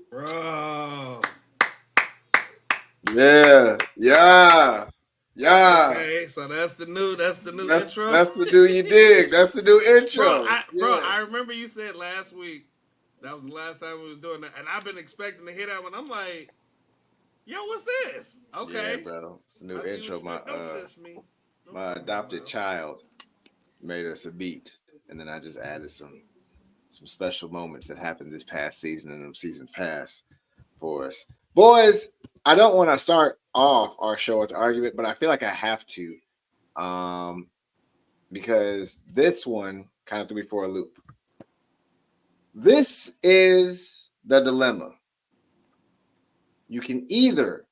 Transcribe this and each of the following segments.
Bro. Yeah. Okay, so that's the new intro. That's the new you dig. That's the new intro. Bro, I remember you said last week that was the last time we was doing that, and I've been expecting to hear that one. I'm like, yo, what's this? Okay, Yeah, bro. It's the new intro. My adopted child made us a beat, and then I just added some special moments that happened this past season and the season past for us. Boys, I don't want to start off our show with an argument, but I feel like I have to. Because this one kind of threw me for a loop. This is the dilemma. You can either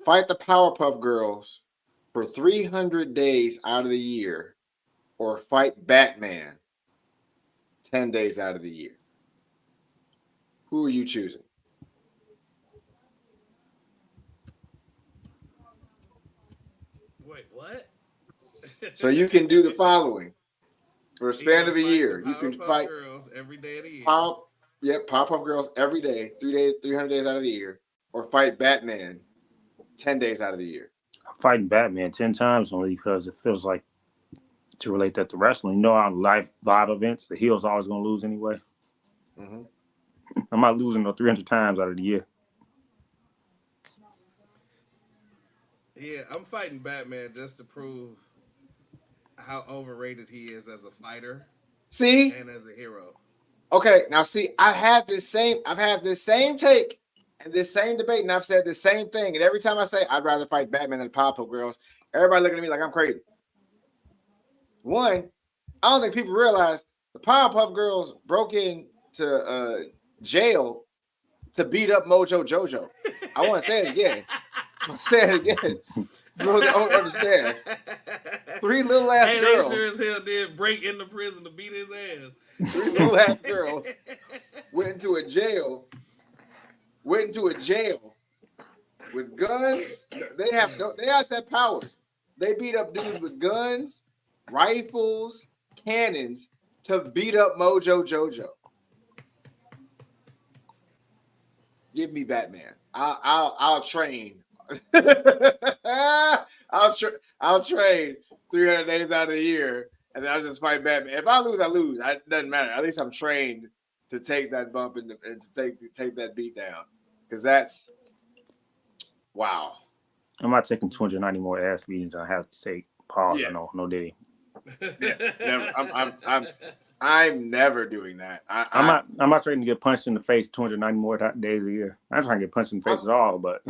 fight the Powerpuff Girls for 300 days out of the year or fight Batman 10 days out of the year. Who are you choosing? Wait, what? So you can do the following. For a span of a year, you can fight girls every day of the year. Powerpuff Girls every day, 300 days out of the year, or fight Batman 10 days out of the year. I'm fighting Batman 10 times only because it feels like, to relate that to wrestling, you know, on live events, the heel's always going to lose anyway. Mm-hmm. I'm not losing no 300 times out of the year. Yeah, I'm fighting Batman just to prove how overrated he is as a fighter. See? And as a hero. Okay, now see, I've had this same take and this same debate, and I've said the same thing. And every time I say I'd rather fight Batman than the Powerpuff Girls, everybody looking at me like I'm crazy. One, I don't think people realize the Powerpuff Girls broke into jail to beat up Mojo Jojo. I want to say it again. Girls don't understand. 3 little ass girls. They sure as hell did break into prison to beat his ass. 3 little ass girls went into a jail with guns. They have powers. They beat up dudes with guns, rifles, cannons to beat up Mojo Jojo. Give me Batman. I'll train. I'll train 300 days out of the year, and then I'll just fight Batman. If I lose, I lose. It doesn't matter. At least I'm trained to take that bump and to take that beat down. Because that's wow. I'm not taking 290 more ass beatings. I have to take pause. Yeah. No day. Yeah, never. I'm never doing that. I'm not trying to get punched in the face 290 more days a year. I'm trying to get punched in the face at all, but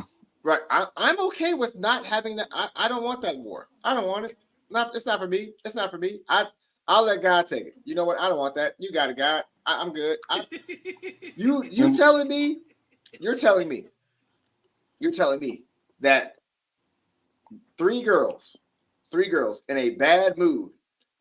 right. I'm okay with not having that. I don't want that war. I don't want it. It's not for me. It's not for me. I'll let God take it. You know what? I don't want that. You got it, God. I'm good. You telling me? You're telling me that 3 girls in a bad mood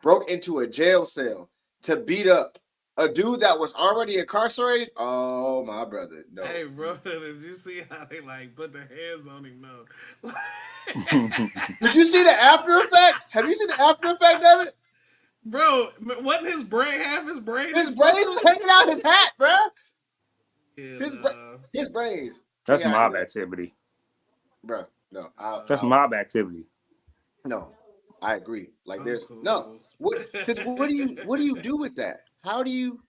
broke into a jail cell to beat up a dude that was already incarcerated? Oh, my brother. No. Hey, bro, did you see how they put their hands on him? No. Did you see the after effect? Have you seen the after effect of it? Bro, wasn't his brain half his brain? His brain was hanging out his hat, bro. Yeah, his brains. That's mob activity. Bro, no. That's mob activity. No, I agree. There's cool. No. What do you do with that? How do you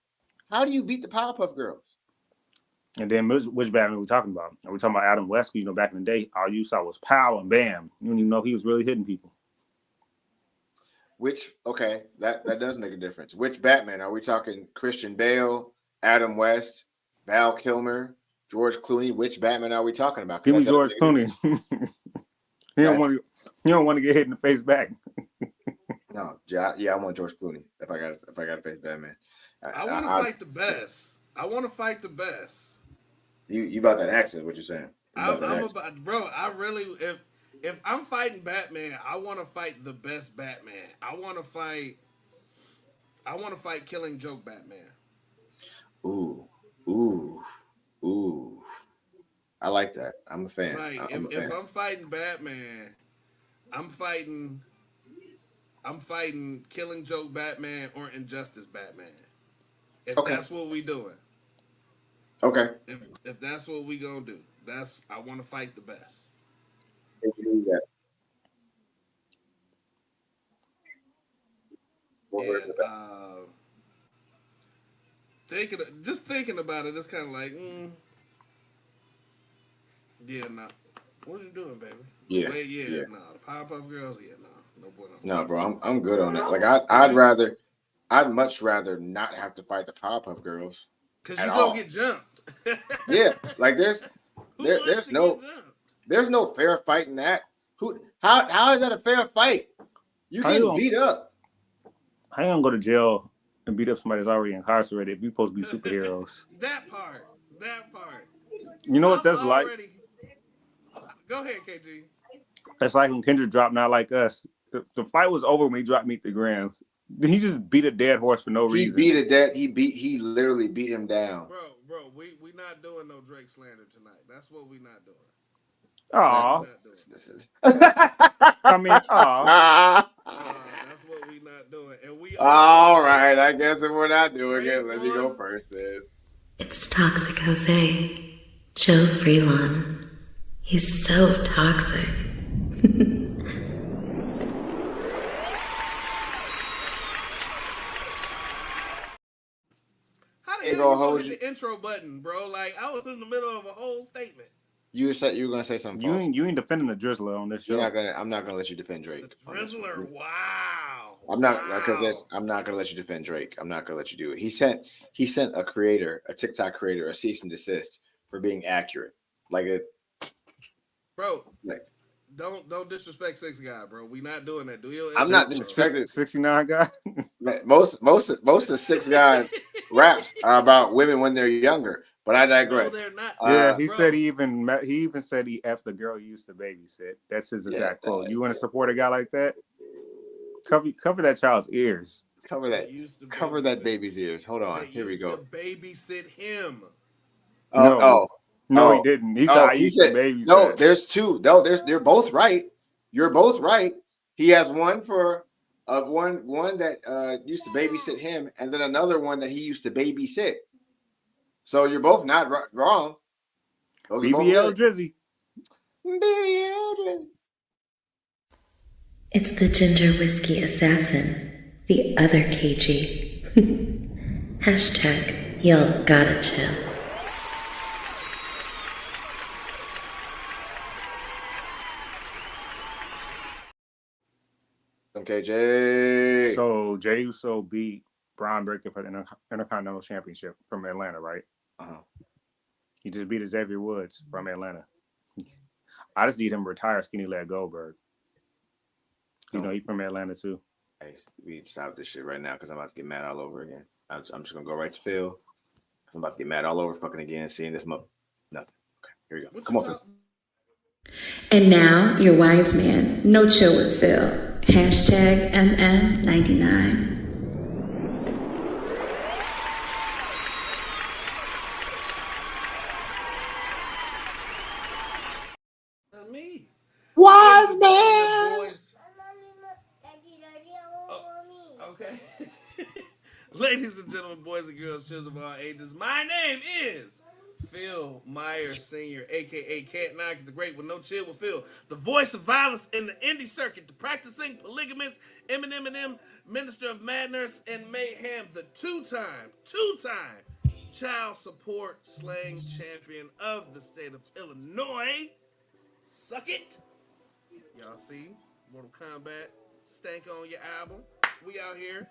beat the Powerpuff Girls? And then which Batman are we talking about? Are we talking about Adam West? You know, back in the day, all you saw was pow and bam. You didn't even know he was really hitting people. That does make a difference. Which Batman? Are we talking Christian Bale, Adam West, Val Kilmer, George Clooney? Which Batman are we talking about? Give me George Clooney. He don't want to get hit in the face back. No, I want George Clooney if I got to face Batman. I want to fight the best. I want to fight the best. You about that action? What you're saying? I'm about, bro. I really, if I'm fighting Batman, I want to fight the best Batman. I want to fight Killing Joke Batman. Ooh. I like that. I'm a fan. Like, if I'm fighting Batman, I'm fighting Killing Joke Batman or Injustice Batman. If that's what we doing. Okay. If that's what we gonna do, I want to fight the best. And, thinking about it, it's kind of like, yeah, nah. What are you doing, baby? Yeah, nah. The Powerpuff Girls, no bueno. No, bro, I'm good on it. Like I'd much rather not have to fight the Powerpuff Girls. Cause you gonna get jumped. Yeah, like there's no fair fight in that. How is that a fair fight? You get beat up. How you gonna go to jail and beat up somebody that's already incarcerated if you supposed to be superheroes? That part. You know what that's like? Go ahead, KG. That's like when Kendrick dropped Not Like Us. The fight was over when he dropped Meet the Grams. He just beat a dead horse for no reason. He literally beat him down. Bro, we not doing no Drake slander tonight. That's what we not doing. Aw. I mean, that's what we not doing. And we all right, I guess if we're not doing it, let me go first then. It's Toxic Jose, Joe Freelon. He's so toxic. How the hell you hit the intro button, bro? Like, I was in the middle of a whole statement. You were gonna say something. You ain't defending the Drizzler on this show. I'm not gonna let you defend Drake. The Drizzler, wow. I'm not gonna let you defend Drake. I'm not gonna let you do it. He sent a TikTok creator, a cease and desist for being accurate. Bro. Don't disrespect 6 guy, bro. We not doing that. Do you? I'm not disrespecting 69 guy. most of 6 guys raps are about women when they're younger. But I digress. No, they're not. Yeah, he said he even said he effed the girl he used to babysit. That's his exact quote. You want to support a guy like that? Cover that child's ears. Cover that baby's ears. Hold on. Here we go. To babysit him. No, he didn't. He said I used to babysit. No, there's 2. No, they're both right. You're both right. He has one for one that used to babysit him, and then another one that he used to babysit. So you're both not wrong. BBL Drizzy. BBL Drizzy. It's the ginger whiskey assassin, the other KG. Hashtag y'all gotta chill. KJ. So Jey Uso beat Braun Breaker for the Intercontinental Championship from Atlanta, right? Uh-huh. He just beat Xavier Woods from Atlanta. I just need him to retire Skinny Leg Goldberg. You know, he's from Atlanta too. Hey, we need to stop this shit right now because I'm about to get mad all over again. I'm just going to go right to Phil because I'm about to get mad all over fucking again seeing this nothing. Okay, here we go. Come on, Phil. And now, your wise man, no chill with Phil. Hashtag MM99. Me. Wise man. Okay. Ladies and gentlemen, boys and girls, children of all ages, my name is Phil Myers Sr., a.k.a. Can't Knock the Great with No Chill with Phil, the voice of violence in the indie circuit, the practicing polygamist, Eminem, Minister of Madness and Mayhem, the two-time child support slang champion of the state of Illinois. Suck it. Y'all see Mortal Kombat stank on your album. We out here.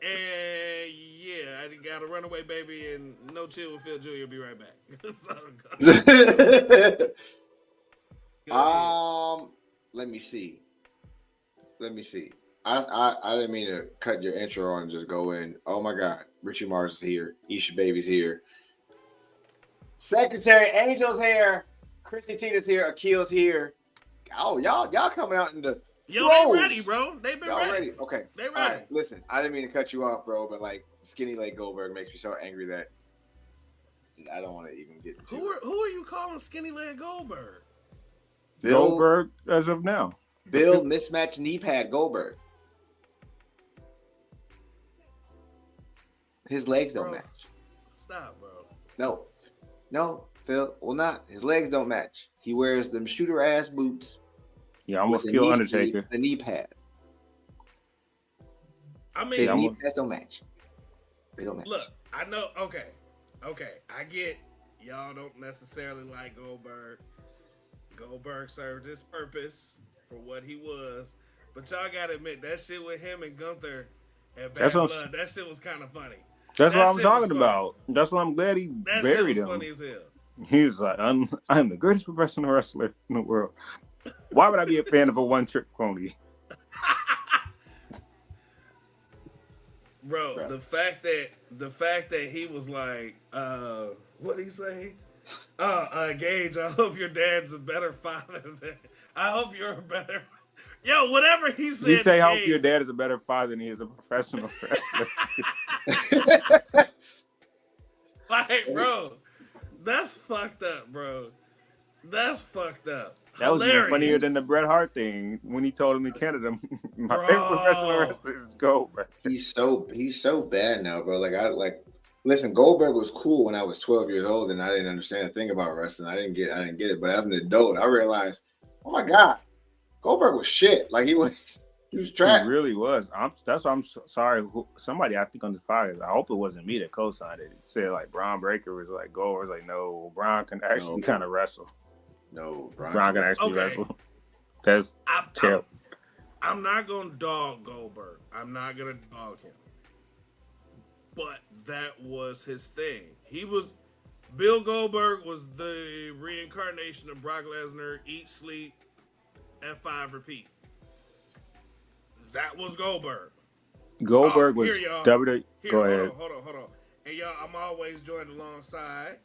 And yeah, I got a runaway baby and no chill with Phil Jr. Be right back. Let me see. let me see. I didn't mean to cut your intro on and just go in. Oh my God, Richie Mars is here. Isha Baby's here. Secretary Angel's here. Chrissy Tina's here. Akil's here. Oh, y'all coming out in the Yo, pros. they ready, bro. They been Y'all ready. Okay. They ready. All right, listen, I didn't mean to cut you off, bro, but like Skinny Leg Goldberg makes me so angry that I don't want to even get into Who are you calling Skinny Leg Goldberg? Goldberg as of now. Bill mismatched knee pad Goldberg. His legs don't match. Stop, bro. No, Phil. Well, not. His legs don't match. He wears them shooter ass boots. Yeah, I'm gonna kill Undertaker. The knee pad. I mean, his knee pads don't match. They don't match. Look, I know. Okay. I get y'all don't necessarily like Goldberg. Goldberg served his purpose for what he was, but y'all gotta admit that shit with him and Gunther and Bad Blood, that shit was kind of funny. That's what I'm talking about. That's why I'm glad he buried him. Funny as hell. He's like, I'm the greatest professional wrestler in the world. Why would I be a fan of a one-trick pony? Bro, the fact that he was like, what did he say? Gage, I hope your dad's a better father than I hope you're a better. Yo, whatever he said. He say, I hope your dad is a better father than he is a professional wrestler. Like, bro, that's fucked up, bro. That's fucked up. That was even funnier than the Bret Hart thing when he told him in Canada, my favorite professional wrestler is Goldberg. He's so bad now, bro. Listen, Goldberg was cool when I was 12 years old and I didn't understand a thing about wrestling. I didn't get it. But as an adult, I realized, oh my God, Goldberg was shit. Like he was trash. He really was. That's why I'm sorry. Somebody I think on this podcast, I hope it wasn't me that co-signed it. It said like Braun Breaker was like Goldberg was like, no, Braun can actually kind of wrestle. No, Braun can actually wrestle. That's terrible. I'm not gonna dog Goldberg. I'm not gonna dog him. But that was his thing. Bill Goldberg was the reincarnation of Brock Lesnar. Eat, sleep, F5, repeat. That was Goldberg. Goldberg was WWE. Go ahead. Hold on. And y'all, I'm always joined alongside.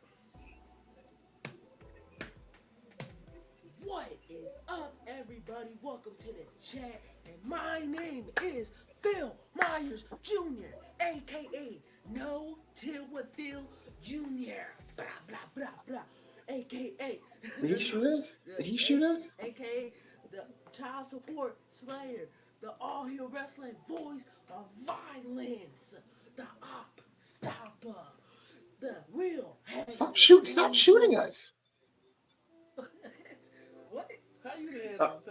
What is up, everybody? Welcome to the chat. And my name is Phil Myers Jr., a.k.a. No Chill with Phil Jr. Blah, blah, blah, blah. A.k.a. He shoot us? A.k.a. the child support slayer. The all-heel wrestling voice of violence. The op stopper. The real head. Stop shooting us. What? How you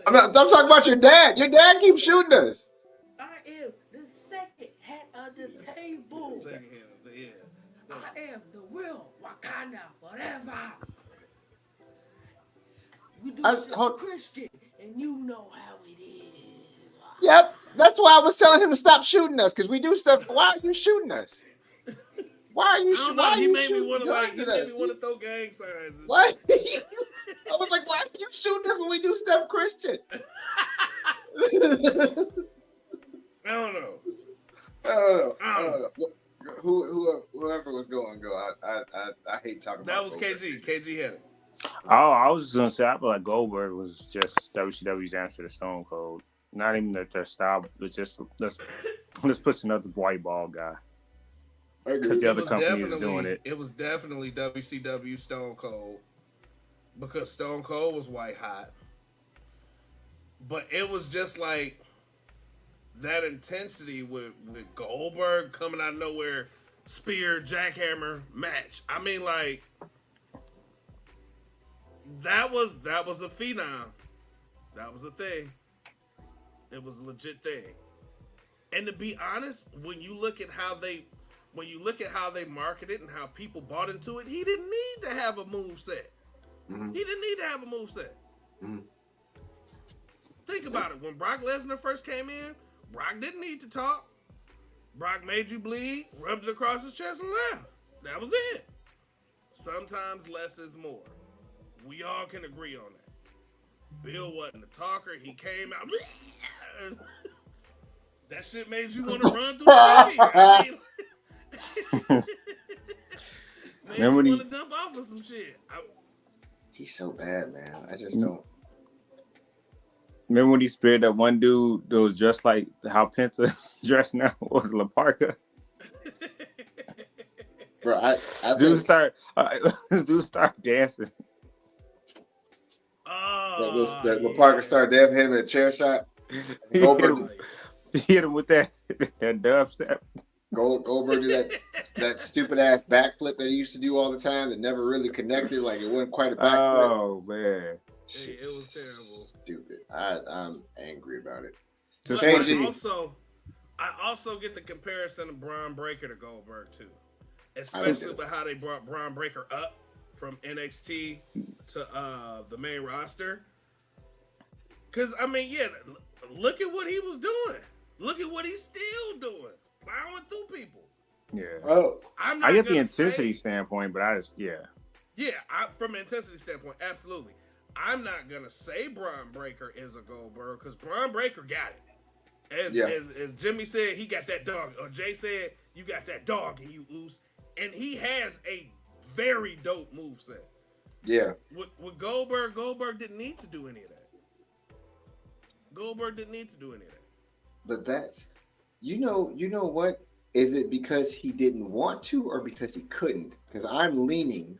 I'm talking about your dad. Your dad keeps shooting us. I am the second head of the table. I am the real Wakanda forever. We do shit Christian, and you know how it is. Yep, that's why I was telling him to stop shooting us because we do stuff. Why are you shooting us? Why are you shooting us? He made me want to throw gang signs. What? I was like, why are you shooting us when we do stuff Christian? I don't know. Whoever was going, go. I hate talking about that. Was KG. KG had it. Oh, I was just gonna say I feel like Goldberg was just WCW's answer to Stone Cold. Not even their style, but just let's push another white ball guy. Because the other company is doing it. It was definitely WCW Stone Cold because Stone Cold was white hot. But it was just like that intensity with Goldberg coming out of nowhere, spear, jackhammer match. I mean, like that was a phenom. That was a thing. It was a legit thing. And to be honest, when you look at how they marketed and how people bought into it, he didn't need to have a move set. Mm-hmm. He didn't need to have a move set. Mm-hmm. Think about it. When Brock Lesnar first came in, Brock didn't need to talk. Brock made you bleed, rubbed it across his chest, and left. That was it. Sometimes less is more. We all can agree on that. Bill wasn't a talker. He came out. That shit made you want to run through the TV. I mean, made you Remember want to jump off of some shit. He's so bad, man. I just don't. Remember when he spared that one dude that was just like how Penta dressed now was La Parka? Bro, I Dude think start dancing. the Parker started dancing, hit him in a chair shot. Goldberg He hit him with that dubstep. Goldberg did that stupid ass backflip that he used to do all the time that never really connected. Like it wasn't quite a backflip. Oh man, It was terrible. Stupid. I'm angry about it. Just But KG. I also get the comparison of Braun Breaker to Goldberg too, especially with how they brought Braun Breaker up from NXT to the main roster. Because I mean, yeah, look at what he was doing. Look at what he's still doing, plowing through people. yeah. Oh, I get the intensity standpoint, but From an intensity standpoint, absolutely. I'm not gonna say Braun Breaker is a Goldberg because Braun Breaker got it. As Jimmy said, he got that dog. Or Jay said, you got that dog in you, Oos. And he has a very dope moveset. yeah. With Goldberg didn't need to do any of that. But that's you know what? Is it because he didn't want to or because he couldn't? Because I'm leaning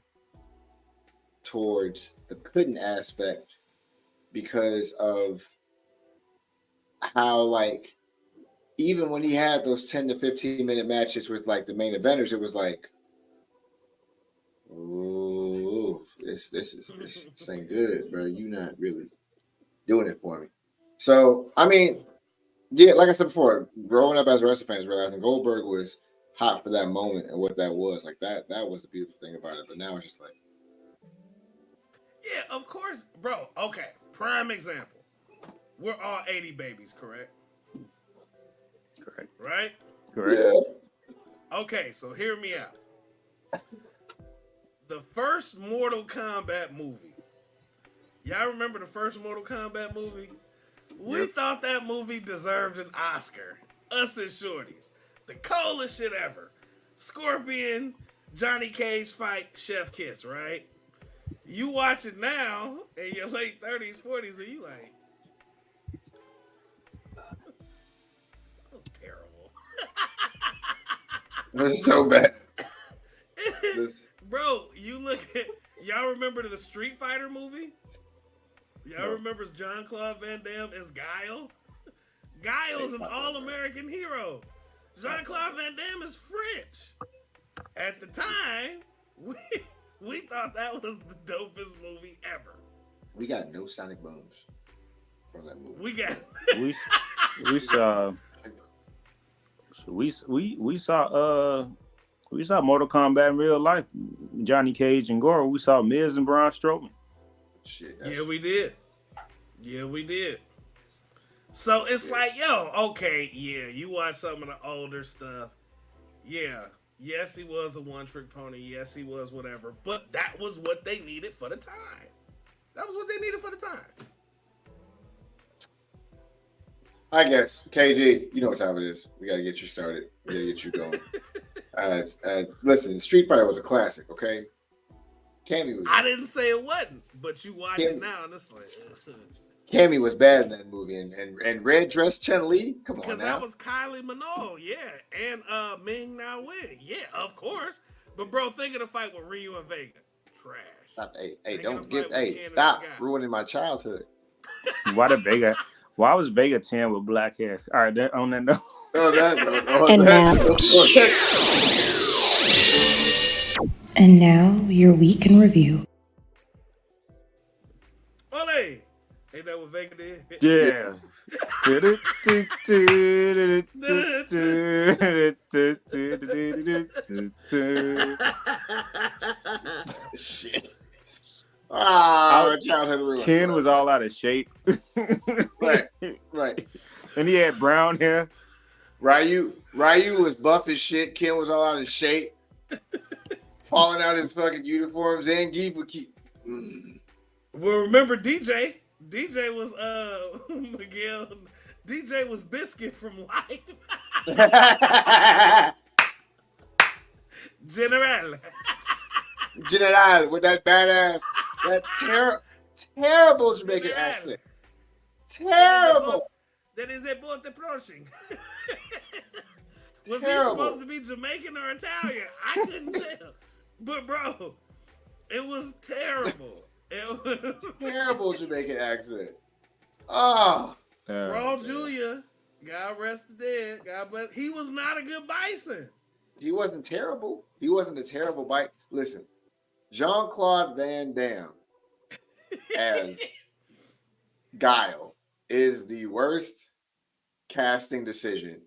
towards the couldn't aspect because of how, like, even when he had those 10 to 15 minute matches with like the main eventers, it was like, oh, this ain't good, bro. You not really doing it for me. So I mean, yeah, like I said before, growing up as wrestling fans, realizing Goldberg was hot for that moment and what that was, like that was the beautiful thing about it. But now it's just like, Yeah, of course, bro. Okay, prime example. We're all 80 babies, correct? Correct. Right? Correct. yeah. Okay, so hear me out. The first Mortal Kombat movie. Y'all remember the first Mortal Kombat movie? We thought that movie deserved an Oscar. Us as shorties. The coolest shit ever. Scorpion, Johnny Cage fight, Chef Kiss, right? You watch it now in your late 30s, 40s, and you like, that was terrible. It was so bad. Bro, you look at, y'all remember the Street Fighter movie? Y'all remember Jean-Claude Van Damme as Guile? Guile's an all-American hero. Jean-Claude Van Damme is French. At the time, we thought that was the dopest movie ever. We got no sonic booms from that movie. We got we saw Mortal Kombat in real life. Johnny Cage and Gore. We saw Miz and Braun Strowman. Shit. Yeah, we did. So it's like, yo, okay, yeah, you watch some of the older stuff. Yeah. Yes, he was a one-trick pony. Yes, he was whatever. But that was what they needed for the time. I guess. KG, you know what time it is. We got to get you started. We got to get you going. Listen, Street Fighter was a classic, okay? Cammy was. I didn't say it wasn't, but you watch it now and it's like... Cammy was bad in that movie. And Red Dress Chun-Li? Come on now. Because that was Kylie Minogue, yeah. And Ming Na Wen. Yeah, of course. But bro, think of the fight with Ryu and Vega. Trash. Stop, stop ruining my childhood. Why was Vega 10 with black hair? All right, on that note. And now your week in review. Ole! Ain't that what Vega did? Yeah. Shit. Ah, childhood ruined. Ken was all out of shape. Right. And he had brown hair. Ryu was buff as shit. Ken was all out of shape. Falling out his fucking uniforms. And Geef would keep... Well, remember DJ? DJ was Miguel. DJ was Biscuit from Life. General. General with that badass, that terrible Jamaican General. accent. Terrible. That is a boat approaching. Was Terrible. he supposed to be Jamaican or Italian? I couldn't tell. But bro, it was terrible. It was Terrible Jamaican accent. Oh. Raw Julia, God rest the dead. God bless. He was not a good bison. He wasn't terrible. He wasn't a terrible bite. Listen, Jean-Claude Van Damme as Guile is the worst casting decision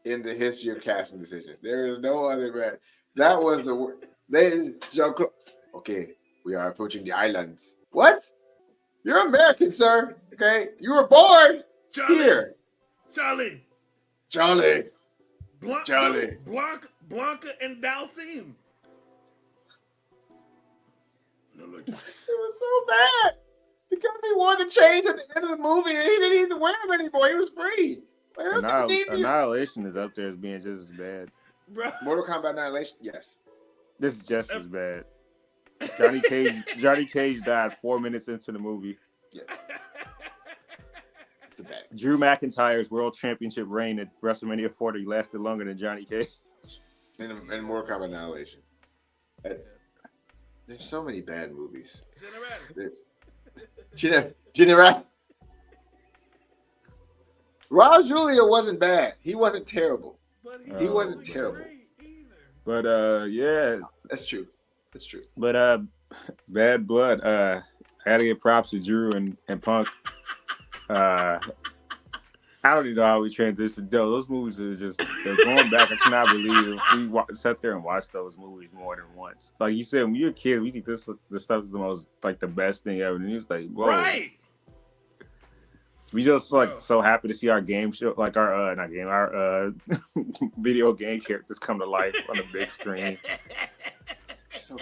in the history of casting decisions. There is no other man. That was the worst. Jean-Claude. Okay, we are approaching the islands. What? You're American, sir. Okay, you were born here. Charlie. Charlie. Blanca and Dalcine. No, look. It was so bad because he wore the chains at the end of the movie and he didn't even wear them anymore. He was free. Like, Annihilation is up there as being just as bad. Bro. Mortal Kombat Annihilation, yes. This is just as bad. Johnny Cage died 4 minutes into the movie. Yes. It's the bad. Drew McIntyre's world championship reign at WrestleMania 40 lasted longer than Johnny Cage. In Mortal Kombat Annihilation. There's so many bad movies. General. Raw Julia wasn't bad. He wasn't terrible. But he wasn't terrible. But yeah. That's true. That's true. But Bad Blood, I gotta give props to Drew and Punk. I don't even know how we transitioned. Those movies are they're going back. I cannot believe we sat there and watched those movies more than once. Like you said, when you're a kid, we think this stuff is the best thing ever. And he was like, whoa. Right. We just so happy to see our game show, like our video game characters come to life on the big screen. So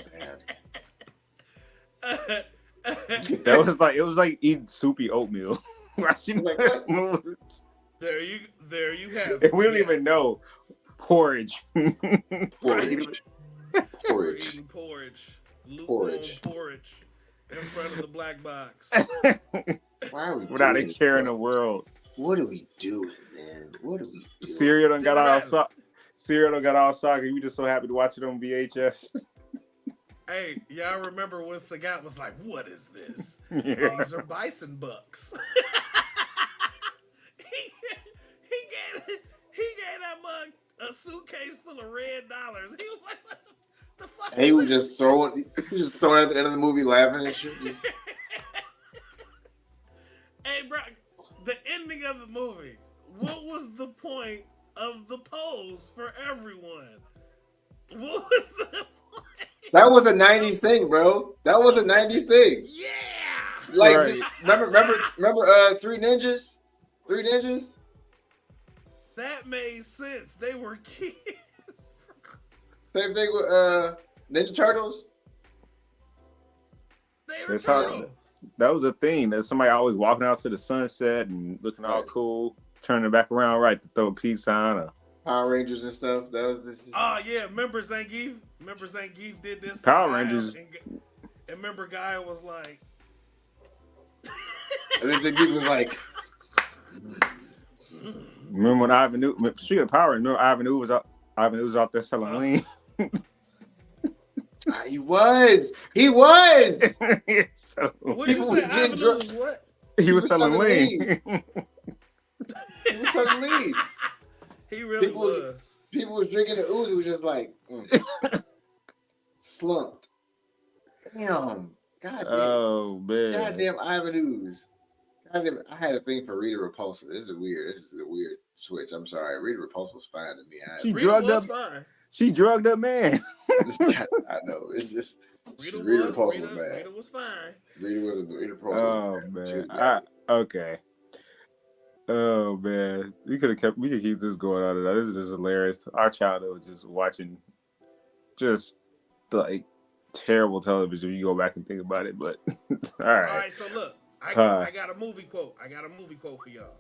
bad. It was like eating soupy oatmeal. Watching that movie. There you have. And we don't even know porridge. Porridge. Lukewarm porridge in front of the black box. Why are we without a care in the world? What are we doing, man? What are we doing? Syria done got all soggy. We just so happy to watch it on VHS. Hey, y'all remember when Sagat was like, "What is this? Yeah. These are bison bucks." he gave that mug a suitcase full of red dollars. He was like, "What the fuck?" And he was just throwing at the end of the movie, laughing and shit. Hey, bro, the ending of the movie. What was the point of the pose for everyone? What was the point? That was a 90s thing, bro. That was a 90s thing. Yeah. Like, right. just, remember, Three Ninjas? Three Ninjas? That made sense. They were kids. Same thing with Ninja Turtles. They were It's hard. turtles. That was a thing. That somebody always walking out to the sunset and looking all cool, turning back around right to throw a pizza on. Or Power Rangers and stuff. That was this. Oh yeah, remember Zangief? Remember Zangief did this? Power Rangers. And remember Guy was like, and then Zangief was like, remember when Ivan Newton? Speaking of Power, remember Ivan Newton was out there selling lean. He was. So, what People you was say? getting Ivan drunk. was what? he was selling lean. He was selling lean. He really People- was. People was drinking the ooze. It was just like slumped. Damn. God damn. Oh man. Goddamn Ivan Ooze. Goddamn, I had a thing for Rita Repulsa. This is a weird switch. I'm sorry. Rita Repulsa was fine to me. She Rita drugged was up. fine. She drugged up man. I know. It's just Rita Repulsa was bad. Rita was fine. Rita Repulsa Oh was bad. She was man. bad. Okay. Oh man, we could keep this going on. This is just hilarious. Our childhood was just watching, just like terrible television. You go back and think about it, but all right. All right, so look, I got a movie quote. I got a movie quote for y'all.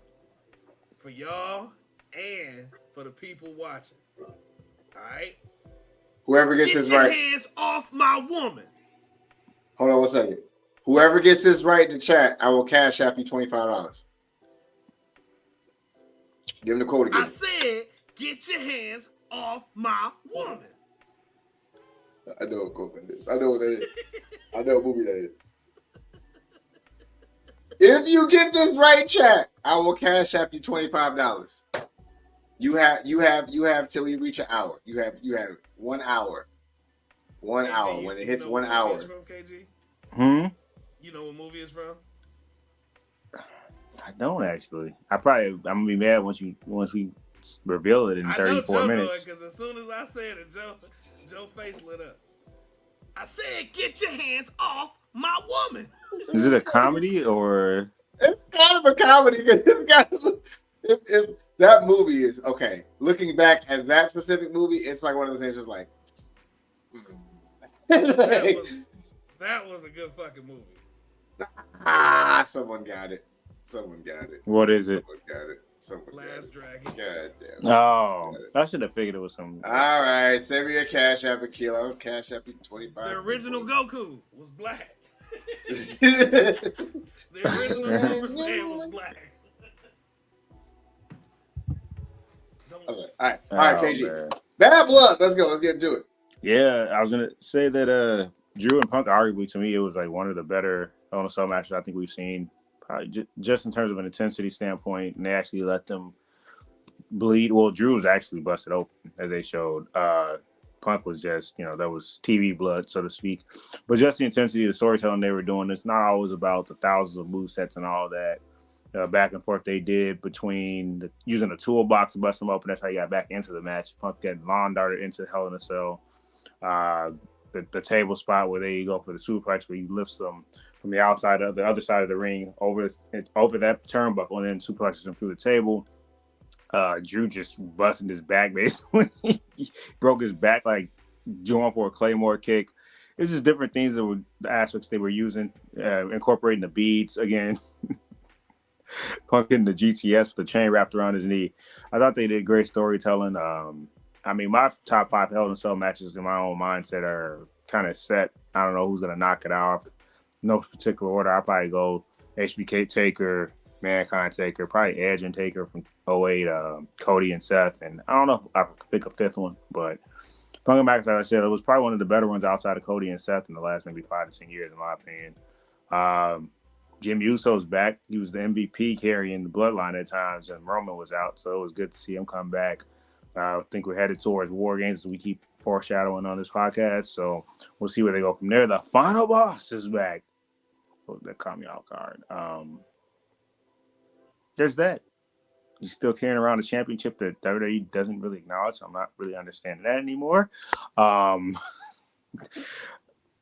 For y'all and for the people watching. All right? Whoever gets Get this your right. hands off my woman. Hold on 1 second. Whoever gets this right in the chat, I will cash app you $25. Give him the quote again. I said, get your hands off my woman. I know what quote that is. I know what that is. I know what movie that is. If you get this right, chat, I will cash app you $25. You have till we reach an hour. You have 1 hour. 1 KG, hour. When it hits 1 movie hour. is from, KG? You know what movie it's from? I don't actually. I'm gonna be mad once we reveal it in 34 minutes. Because as soon as I said it, Joe face lit up. I said, get your hands off my woman. Is it a comedy or? It's kind of a comedy. If that movie is okay. Looking back at that specific movie, it's like one of those things. Just like that was a good fucking movie. Someone got it. What is it? Someone got it. Last Dragon. God damn. Oh, I should have figured it was some. All right, send me your cash app a kilo. Cash app you 25. The original Goku was black. The original Super Saiyan was black. All right, KG. Man. Bad blood. Let's go. Let's get into it. Yeah, I was gonna say that Drew and Punk, arguably to me, it was like one of the better Hell in a Cell matches I think we've seen. Probably just in terms of an intensity standpoint, and they actually let them bleed. Well, Drew was actually busted open, as they showed. Punk was just, that was TV blood, so to speak. But just the intensity of the storytelling they were doing, it's not always about the thousands of movesets and all that. Back and forth they did between using the toolbox to bust them open. That's how you got back into the match. Punk got lawn darted into Hell in a Cell. The table spot where they go for the suplex, where you lift them from the outside of the other side of the ring over that turnbuckle and then suplexes them through the table. Drew just busted his back basically. He broke his back like going for a Claymore kick. It's just different things that were the aspects they were using, incorporating the beads again. Punk in the GTS with the chain wrapped around his knee. I thought they did great storytelling. My top 5 Hell in a Cell matches in my own mindset are kind of set. I don't know who's going to knock it off. No particular order. I'll probably go HBK Taker, Mankind Taker, probably Edge and Taker from 08, Cody and Seth. And I don't know if I could pick a 5th one, but Punk and Max, as I said, it was probably one of the better ones outside of Cody and Seth in the last maybe 5 to 10 years, in my opinion. Jim Uso's back. He was the MVP carrying the bloodline at times, and Roman was out, so it was good to see him come back. I think we're headed towards War Games, as we keep foreshadowing on this podcast, so we'll see where they go from there. The final boss is back. Oh, that caught me off guard. There's that. He's still carrying around a championship that WWE doesn't really acknowledge, so I'm not really understanding that anymore.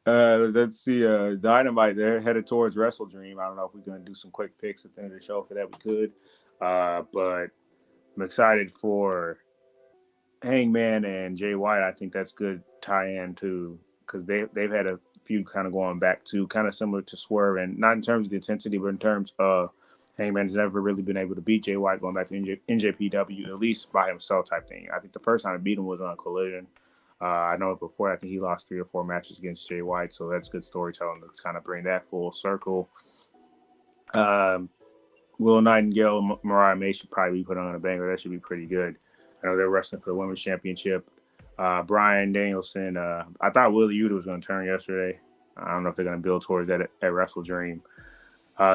Let's see. Dynamite, they're headed towards Wrestle Dream. I don't know if we're going to do some quick picks at the end of the show. For that, we could. But I'm excited for Hangman and Jay White. I think that's good tie-in too, because they've had a few kind of going back to kind of similar to Swerve, and not in terms of the intensity, but in terms of Hangman's never really been able to beat Jay White going back to NJPW, at least by himself type thing. I think the first time I beat him was on Collision. I know before, I think he lost 3 or 4 matches against Jay White, so that's good storytelling to kind of bring that full circle. Will Nightingale, Mariah May should probably be put on a banger. That should be pretty good. I know they're wrestling for the Women's Championship. Brian Danielson, I thought Willie Yuta was going to turn yesterday. I don't know if they're going to build towards that at Wrestle Dream.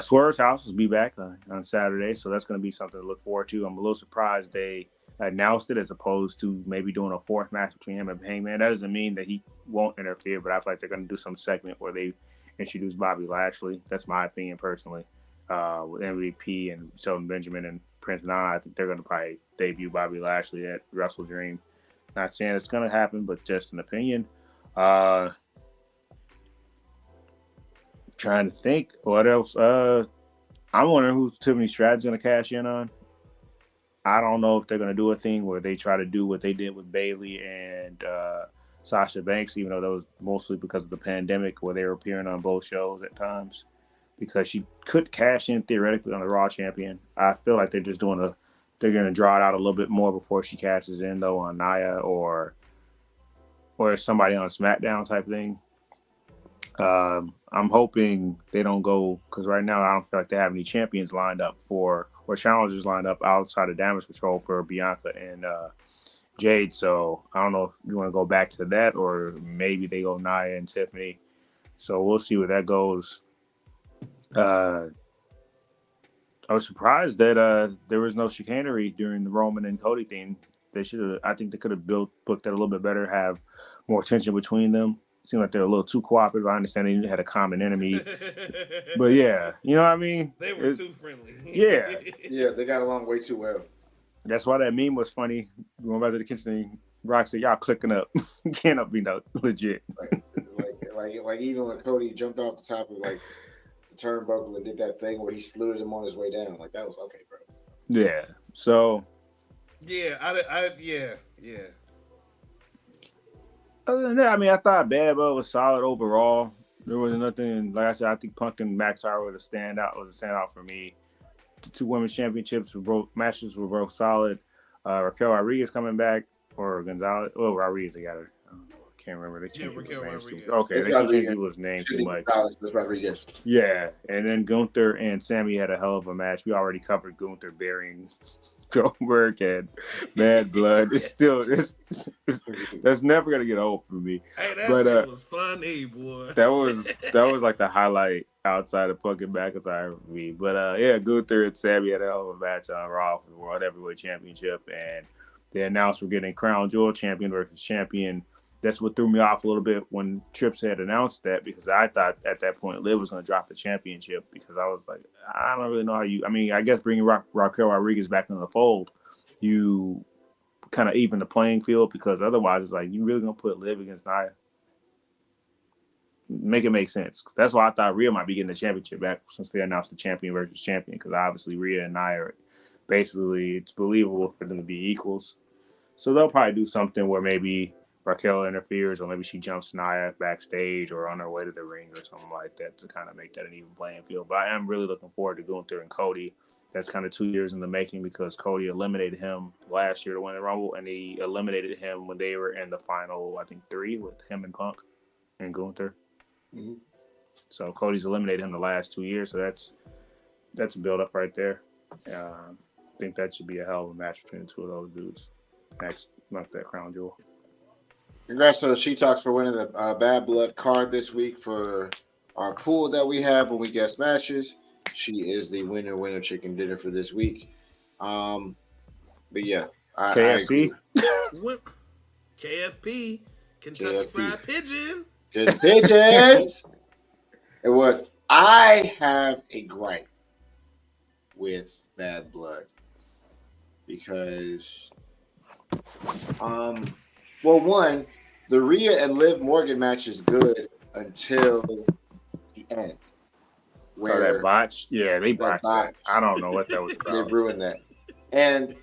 Swerve's House will be back on Saturday, so that's going to be something to look forward to. I'm a little surprised they announced it as opposed to maybe doing a 4th match between him and Hangman. That doesn't mean that he won't interfere, but I feel like they're going to do some segment where they introduce Bobby Lashley. That's my opinion personally. With MVP and Shelton Benjamin and Prince Nana, I think they're going to probably debut Bobby Lashley at Wrestle Dream. Not saying it's going to happen, but just an opinion. Trying to think what else. I'm wondering who Tiffany Stratton's going to cash in on. I don't know if they're going to do a thing where they try to do what they did with Bayley and Sasha Banks, even though that was mostly because of the pandemic, where they were appearing on both shows at times. because she could cash in theoretically on the Raw champion. I feel like they're just they're going to draw it out a little bit more before she cashes in though on Nia or somebody on SmackDown type thing. I'm hoping they don't go, because right now I don't feel like they have any champions lined up or challengers lined up outside of Damage Control for Bianca and Jade. So I don't know if you want to go back to that or maybe they go Nia and Tiffany. So we'll see where that goes. I was surprised that there was no chicanery during the Roman and Cody thing. I think they could have booked that a little bit better, have more tension between them. Seemed like they're a little too cooperative. I understand they had a common enemy. But yeah, you know what I mean? They were too friendly. Yeah. Yeah, they got along way too well. That's why that meme was funny. Going back to the kitchen, Rock said, y'all clicking up. Can't be no legit. Like even when Cody jumped off the top of like the turnbuckle and did that thing where he saluted him on his way down, like that was okay, bro. Yeah. So. Yeah, yeah. Other than that, I mean, I thought Bad Blood was solid overall. There was nothing, like I said, I think Punk and McIntyre was a standout for me. The two women's championships matches were both solid. Raquel Rodriguez coming back, or Gonzalez. Oh, Rodriguez, they got her. I can't remember. They changed people's names too. Okay, they changed people's names too much. That's Rodriguez. Yeah, and then Gunther and Sammy had a hell of a match. We already covered Gunther burying Goldberg and Bad Blood. It's still that's never gonna get old for me. Hey, shit was funny, boy. That was like the highlight outside of Punk and McIntyre for me. But yeah, Gunther and Sammy had a hell of a match on Raw for the World Heavyweight Championship, and they announced we're getting Crown Jewel champion versus champion. That's what threw me off a little bit when Trips had announced that, because I thought at that point Liv was going to drop the championship, because I was like, I don't really know how I guess bringing Raquel Rodriguez back in the fold, you kind of even the playing field, because otherwise it's like, you really going to put Liv against Nia? Make it make sense. That's why I thought Rhea might be getting the championship back since they announced the champion versus champion, because obviously Rhea and Nia are basically, it's believable for them to be equals. So they'll probably do something where maybe Raquel interferes, or maybe she jumps Nia backstage or on her way to the ring or something like that to kind of make that an even playing field. But I am really looking forward to Gunther and Cody. That's kind of 2 years in the making, because Cody eliminated him last year to win the Rumble, and he eliminated him when they were in the final, I think, 3 with him and Punk and Gunther. Mm-hmm. So Cody's eliminated him the last 2 years, so that's a build-up right there. I think that should be a hell of a match between the two of those dudes. Next, not that Crown Jewel. Congrats to the She Talks for winning the Bad Blood card this week for our pool that we have when we guest matches. She is the winner chicken dinner for this week. But yeah, KFC, KFP, Kentucky Fried Pigeon. Good pigeons. It was. I have a gripe with Bad Blood because, well, one, the Rhea and Liv Morgan match is good until the end. Where that botched? Yeah, they botched that. I don't know what that was about. They ruined that. And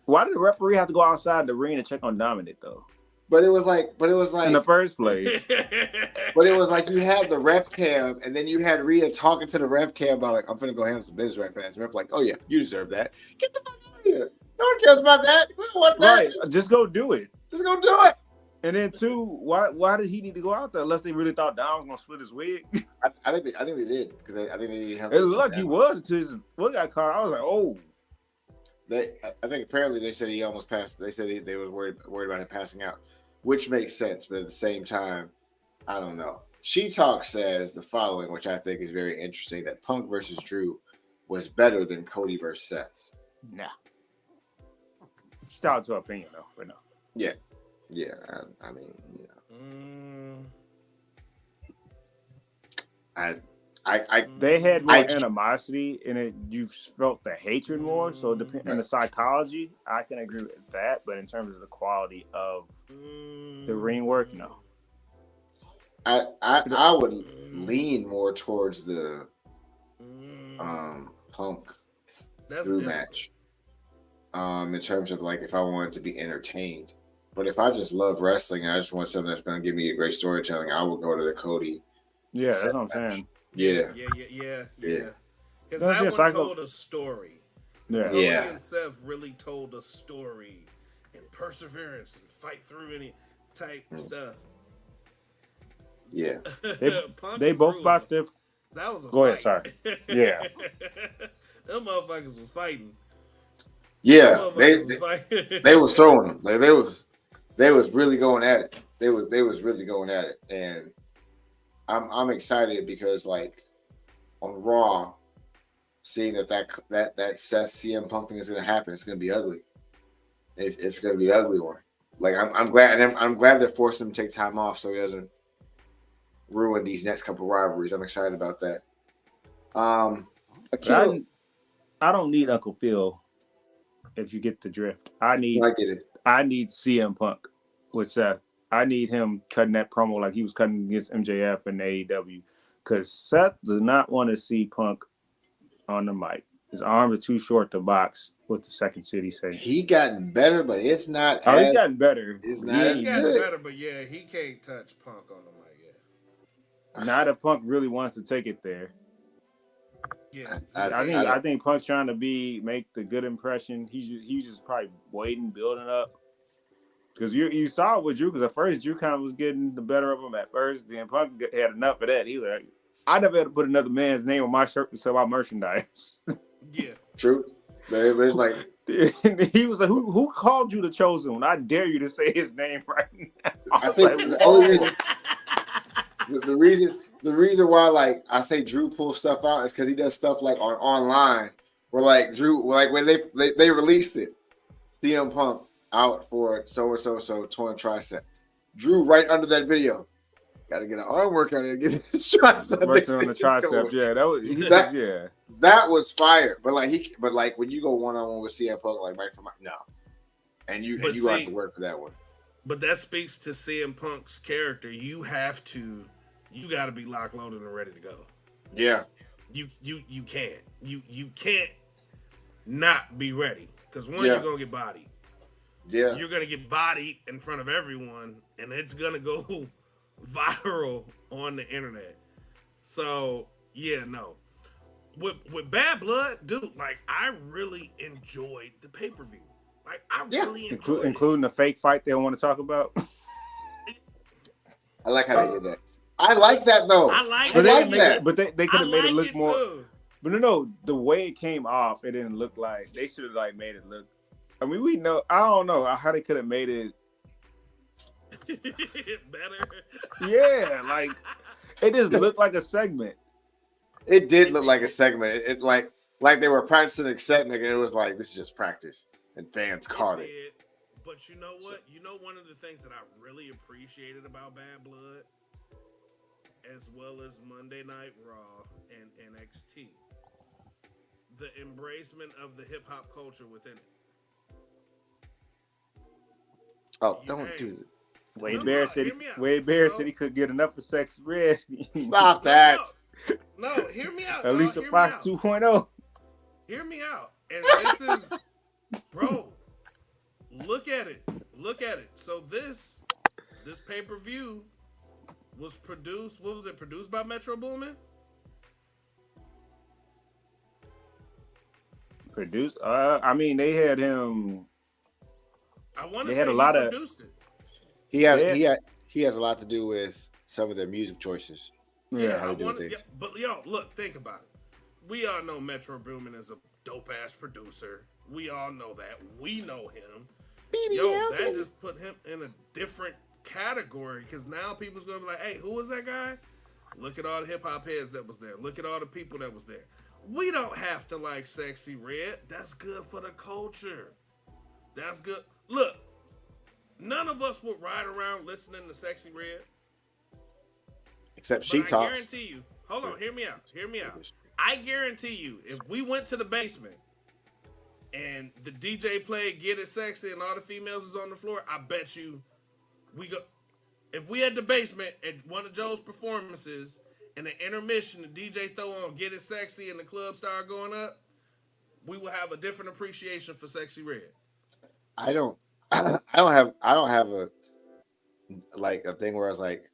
why did the referee have to go outside the ring to check on Dominic though? But it was like in the first place. But it was like you had the ref cam, and then you had Rhea talking to the ref cam about like, I'm gonna go handle some business right fast. The ref like, oh yeah, you deserve that. Get the fuck out of here. No one cares about that. We don't want that. Right. Just go do it. Just go do it. And then two, why did he need to go out there unless they really thought Dom was gonna split his wig? I think they did, because I think they didn't have. It looked like he was until his wig got caught. I was like, oh. I think apparently they said he almost passed. They said they was worried about him passing out, which makes sense. But at the same time, I don't know. She Talk says the following, which I think is very interesting: that Punk versus Drew was better than Cody versus Seth. Nah. Shout out to her opinion though, but no. Yeah. I mean, you know. They had more animosity, and you felt the hatred more. So, in the psychology, I can agree with that. But in terms of the quality of the ring work, no. I would lean more towards the Punk Drew match. In terms of like if I wanted to be entertained. But if I just love wrestling and I just want something that's going to give me a great storytelling, I will go to the Cody. Yeah, that's what I'm saying. Yeah. Yeah. Yeah. Because That's that just one like told a story. Yeah. Cody Yeah. and Seth really told a story and perseverance and fight through any type stuff. Yeah. Punk They and both Drew about their. that was a Go ahead, fight. sorry. Yeah. Them motherfuckers was fighting. Yeah. They, Was fighting. they was throwing them. Like they was really going at it. They was really going at it. And I'm excited because like on Raw, seeing that Seth CM Punk thing is gonna happen, it's gonna be ugly. It's gonna be an ugly one. Like I'm glad, and I'm glad they're forcing him to take time off so he doesn't ruin these next couple rivalries. I'm excited about that. Akil, I don't need Uncle Phil. If you get the drift, I get it. need CM Punk with Seth. I need him cutting that promo like he was cutting against MJF and AEW, because Seth does not want to see Punk on the mic. His arms are too short to box with the Second City saying. He gotten better, but it's not Oh, as he's gotten better. It's not as He's gotten good. better, but yeah, he can't touch Punk on the mic yet. Not if Punk really wants to take it there. Yeah, I think Punk's trying to make the good impression. He's just probably waiting, building up. Because you saw it with Drew, because at first Drew kind of was getting the better of him at first. Then Punk had enough of that. He's like, I never had to put another man's name on my shirt to sell my merchandise. Yeah. True. But it's like he was like, who called you the chosen one? I dare you to say his name right now. I think the only reason the reason why like I say Drew pulls stuff out is because he does stuff like online where like Drew like when they released it, CM Punk out for so torn tricep. Drew right under that video. Got to get an arm workout and get his tricep. Working on the triceps, yeah. That was fire. But like when you go one-on-one with CM Punk, like right from no. And you have to work for that one. But that speaks to CM Punk's character. You got to be locked, loaded, and ready to go. Yeah. You can't. You can't not be ready. Because you're gonna get bodied. Yeah. You're gonna get bodied in front of everyone, and it's gonna go viral on the internet. So yeah, no. With Bad Blood, dude, like I really enjoyed the pay-per-view. Like I really enjoyed including the fake fight they want to talk about. I like how they did that. I like that though. I like that. But they could have made it look more. Too. But no, the way it came off, it didn't look like they should have like made it look. I mean, we know. I don't know how they could have made it better. Yeah, like it just looked like a segment. It did look like a segment. It like they were practicing a segment, and it was like this is just practice, and fans caught it. But you know what? You know one of the things that I really appreciated about Bad Blood, as well as Monday Night Raw and NXT, the embracement of the hip hop culture within it. Oh, don't do it. Wade Bear said he could get enough of Sexy Red. Stop that. No, hear me out. At least the Fox 2.0. Hear me out. And this is, bro, look at it. Look at it. So this pay-per-view was produced, what was it, produced by Metro Boomin? Produced? I mean, they had him. I want to they say had a he lot of. produced it. He has a lot to do with some of their music choices. Yeah, how they do things. But yo, look, think about it. We all know Metro Boomin is a dope ass producer. We all know that. We know him. That just put him in a different category because now people's gonna be like, "Hey, who was that guy?" Look at all the hip hop heads that was there. Look at all the people that was there. We don't have to like Sexy Red. That's good for the culture. That's good. Look, none of us would ride around listening to Sexy Red. Except she talks. I guarantee you. Hold on, hear me out. I guarantee you, if we went to the basement and the DJ played Get It Sexy and all the females was on the floor, I bet you if we had the basement at one of Joe's performances and the intermission, the DJ throw on Get It Sexy and the club started going up, we would have a different appreciation for Sexy Red. I don't have a like a thing where I was like,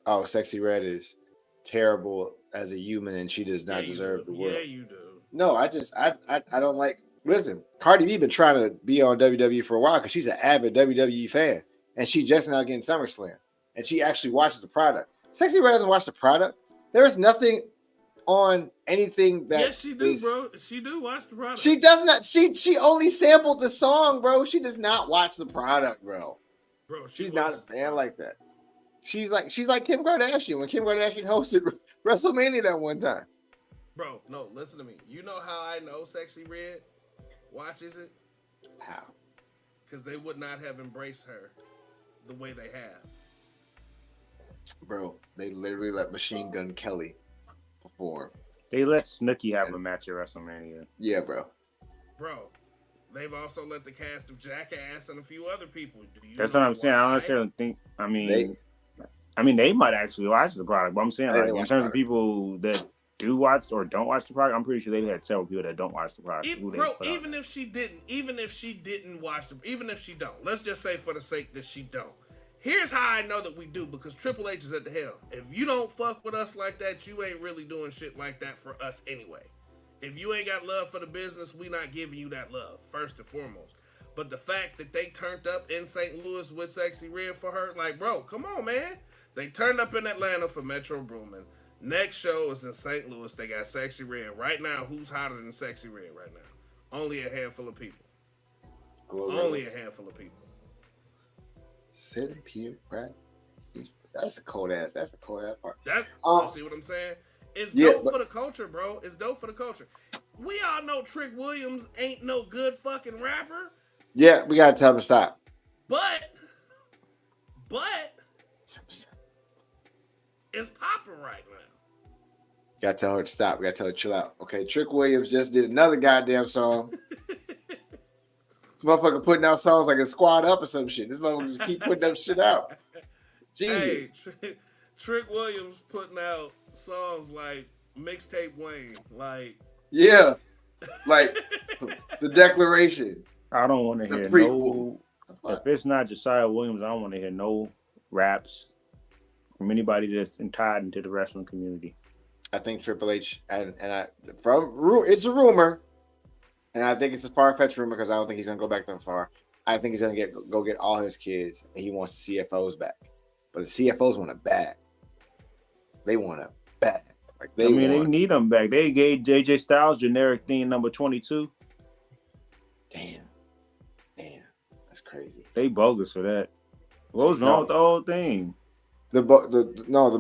oh, Sexy Red is terrible as a human, and she does not deserve the world. Yeah, you do. No, I don't like. Listen, Cardi B been trying to be on WWE for a while because she's an avid WWE fan, and she just now getting SummerSlam, and she actually watches the product. Sexy Red doesn't watch the product. There is nothing on anything that. Yes, she do, bro. She do watch the product. She does not. She only sampled the song, bro. She does not watch the product, bro. Bro, she's not a fan like that. She's like Kim Kardashian when Kim Kardashian hosted WrestleMania that one time. Bro, no, listen to me. You know how I know Sexy Red watches it? How? Because they would not have embraced her the way they have. Bro, they literally let Machine Gun Kelly perform. They let Snooki have a match at WrestleMania. Yeah, bro. Bro, they've also let the cast of Jackass and a few other people. That's what I'm saying. I don't necessarily think. I mean, they might actually watch the product, but I'm saying, like, in terms of people that do watch or don't watch the product, I'm pretty sure they had several people that don't watch the product. Bro, even if she didn't watch even if she don't, let's just say for the sake that she don't. Here's how I know that we do, because Triple H is at the helm. If you don't fuck with us like that, you ain't really doing shit like that for us anyway. If you ain't got love for the business, we not giving you that love, first and foremost. But the fact that they turned up in St. Louis with Sexy Red for her, like, bro, come on, man. They turned up in Atlanta for Metro Boomin. Next show is in St. Louis. They got Sexy Red. Right now, who's hotter than Sexy Red right now? Only a handful of people. Only a handful of people. Sitting here, right? That's a cold ass part. See what I'm saying? It's dope for the culture, bro. It's dope for the culture. We all know Trick Williams ain't no good fucking rapper. Yeah, we gotta tell him to stop. But it's popping right now. Gotta tell her to stop. We gotta tell her to chill out. Okay, Trick Williams just did another goddamn song. This motherfucker putting out songs like a Squad Up or some shit. This motherfucker just keep putting up shit out. Jesus. Hey, Trick Williams putting out songs like Mixtape Wayne. Like, yeah. Like The Declaration. I don't want to hear no. If it's not Josiah Williams, I don't want to hear no raps from anybody that's tied into the wrestling community. I think Triple H it's a rumor. And I think it's a far-fetched rumor because I don't think he's gonna go back that far. I think he's gonna go get all his kids, and he wants the CFOs back. But the CFOs want it back. They want it back. Like they need them back. They gave JJ Styles generic theme number 22. Damn, that's crazy. They bogus for that. What was wrong with the whole thing? The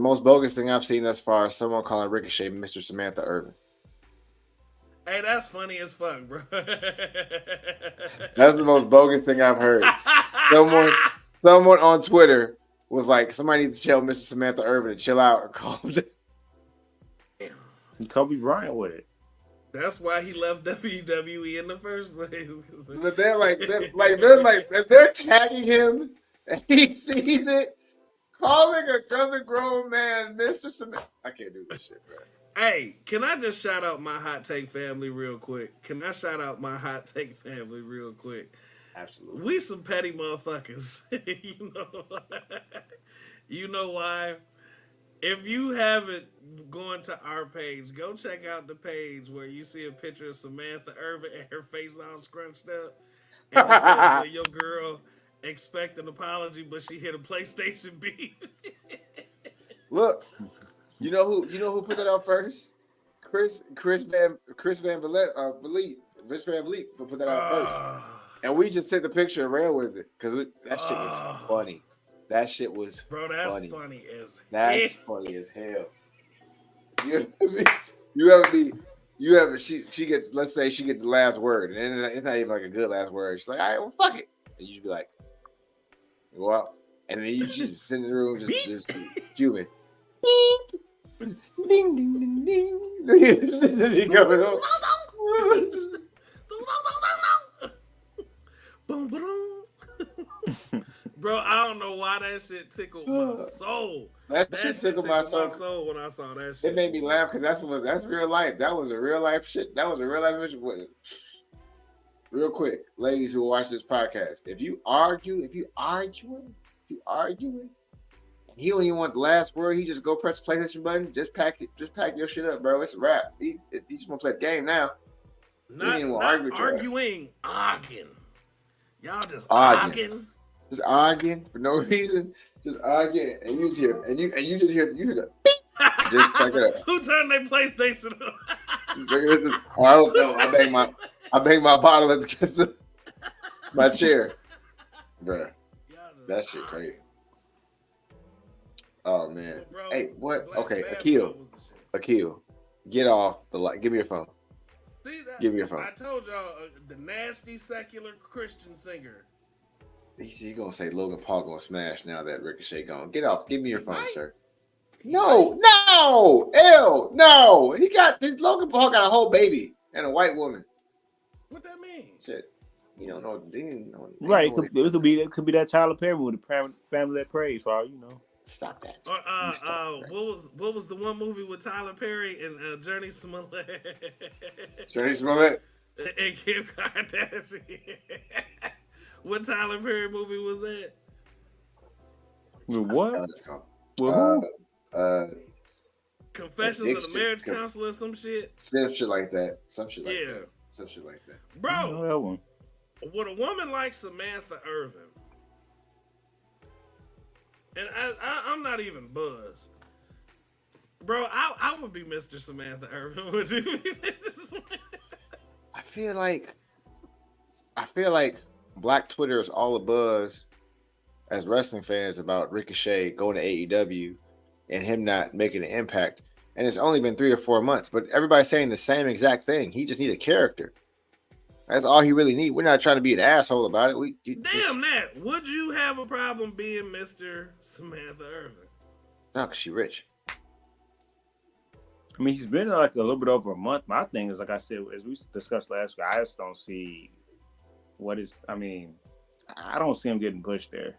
most bogus thing I've seen thus far is someone calling Ricochet Mr. Samantha Irvin. Hey, that's funny as fuck, bro. That's the most bogus thing I've heard. Someone on Twitter was like, somebody needs to tell Mr. Samantha Irvin to chill out or calm down. Kobe Bryant with it. That's why he left WWE in the first place. But they're tagging him and he sees it, calling another grown man Mr. Samantha. I can't do this shit, bro. Hey, can I just shout out my Hot Take family real quick? Absolutely. We some petty motherfuckers. You know why? If you haven't gone to our page, go check out the page where you see a picture of Samantha Irvin and her face all scrunched up. And it says where your girl expect an apology, but she hit a PlayStation B. Look. You know who put that out first? Chris Van Vliet put that out first, and we just took the picture and ran with it because that shit was funny. That shit was funny. Funny as that's funny as hell. You ever she gets, let's say she gets the last word, and it's not even like a good last word. She's like, all right, well, fuck it, and you just be like, go out, and then you just sit in the room just fuming. Ding ding ding ding. Boom boom. Bro, I don't know why that shit tickled my soul. That shit tickled my soul when I saw that shit. It made me laugh because that's real life. That was a real life shit. That was a real life mission. Real quick, ladies who watch this podcast, if you arguing, and He don't even want the last word. He just go press the PlayStation button. Just pack your shit up, bro. It's a wrap. He just want to play the game now. Not arguing. Y'all just arguing. Just arguing for no reason. Just arguing, and you just hear the beep. Just pack it up. Who turned their PlayStation up? I bang my bottle against my chair, bro. That shit crazy. Oh man. Bro, hey, what? Okay, Akil, get off the light. Give me your phone. See that? Give me your phone. I told y'all the nasty secular Christian singer. He's gonna say Logan Paul gonna smash now that Ricochet gone. Get off. Give me your phone, sir. No. He got this. Logan Paul got a whole baby and a white woman. What that mean? Shit. You don't know. Right. It could be that Tyler Perry with the family that prays, for all you know. Stop that. What was the one movie with Tyler Perry and Journey Smollett? Journey Smollett and Kim Kardashian. What Tyler Perry movie was that? With what? Confessions of the Marriage Counselor or some shit. Some shit like that. Bro, would a woman like Samantha Irvin, and I'm not even buzzed, bro, I would be Mr. Samantha Irvin. Would you be Mr. Samantha? I feel like Black Twitter is all abuzz as wrestling fans about Ricochet going to AEW and him not making an impact. And it's only been 3 or 4 months, but everybody's saying the same exact thing. He just need a character. That's all he really need. We're not trying to be an asshole about it. That. Would you have a problem being Mr. Samantha Irvin? No, because she's rich. I mean, he's been like a little bit over a month. My thing is, like I said, as we discussed last week, I just don't see I don't see him getting pushed there.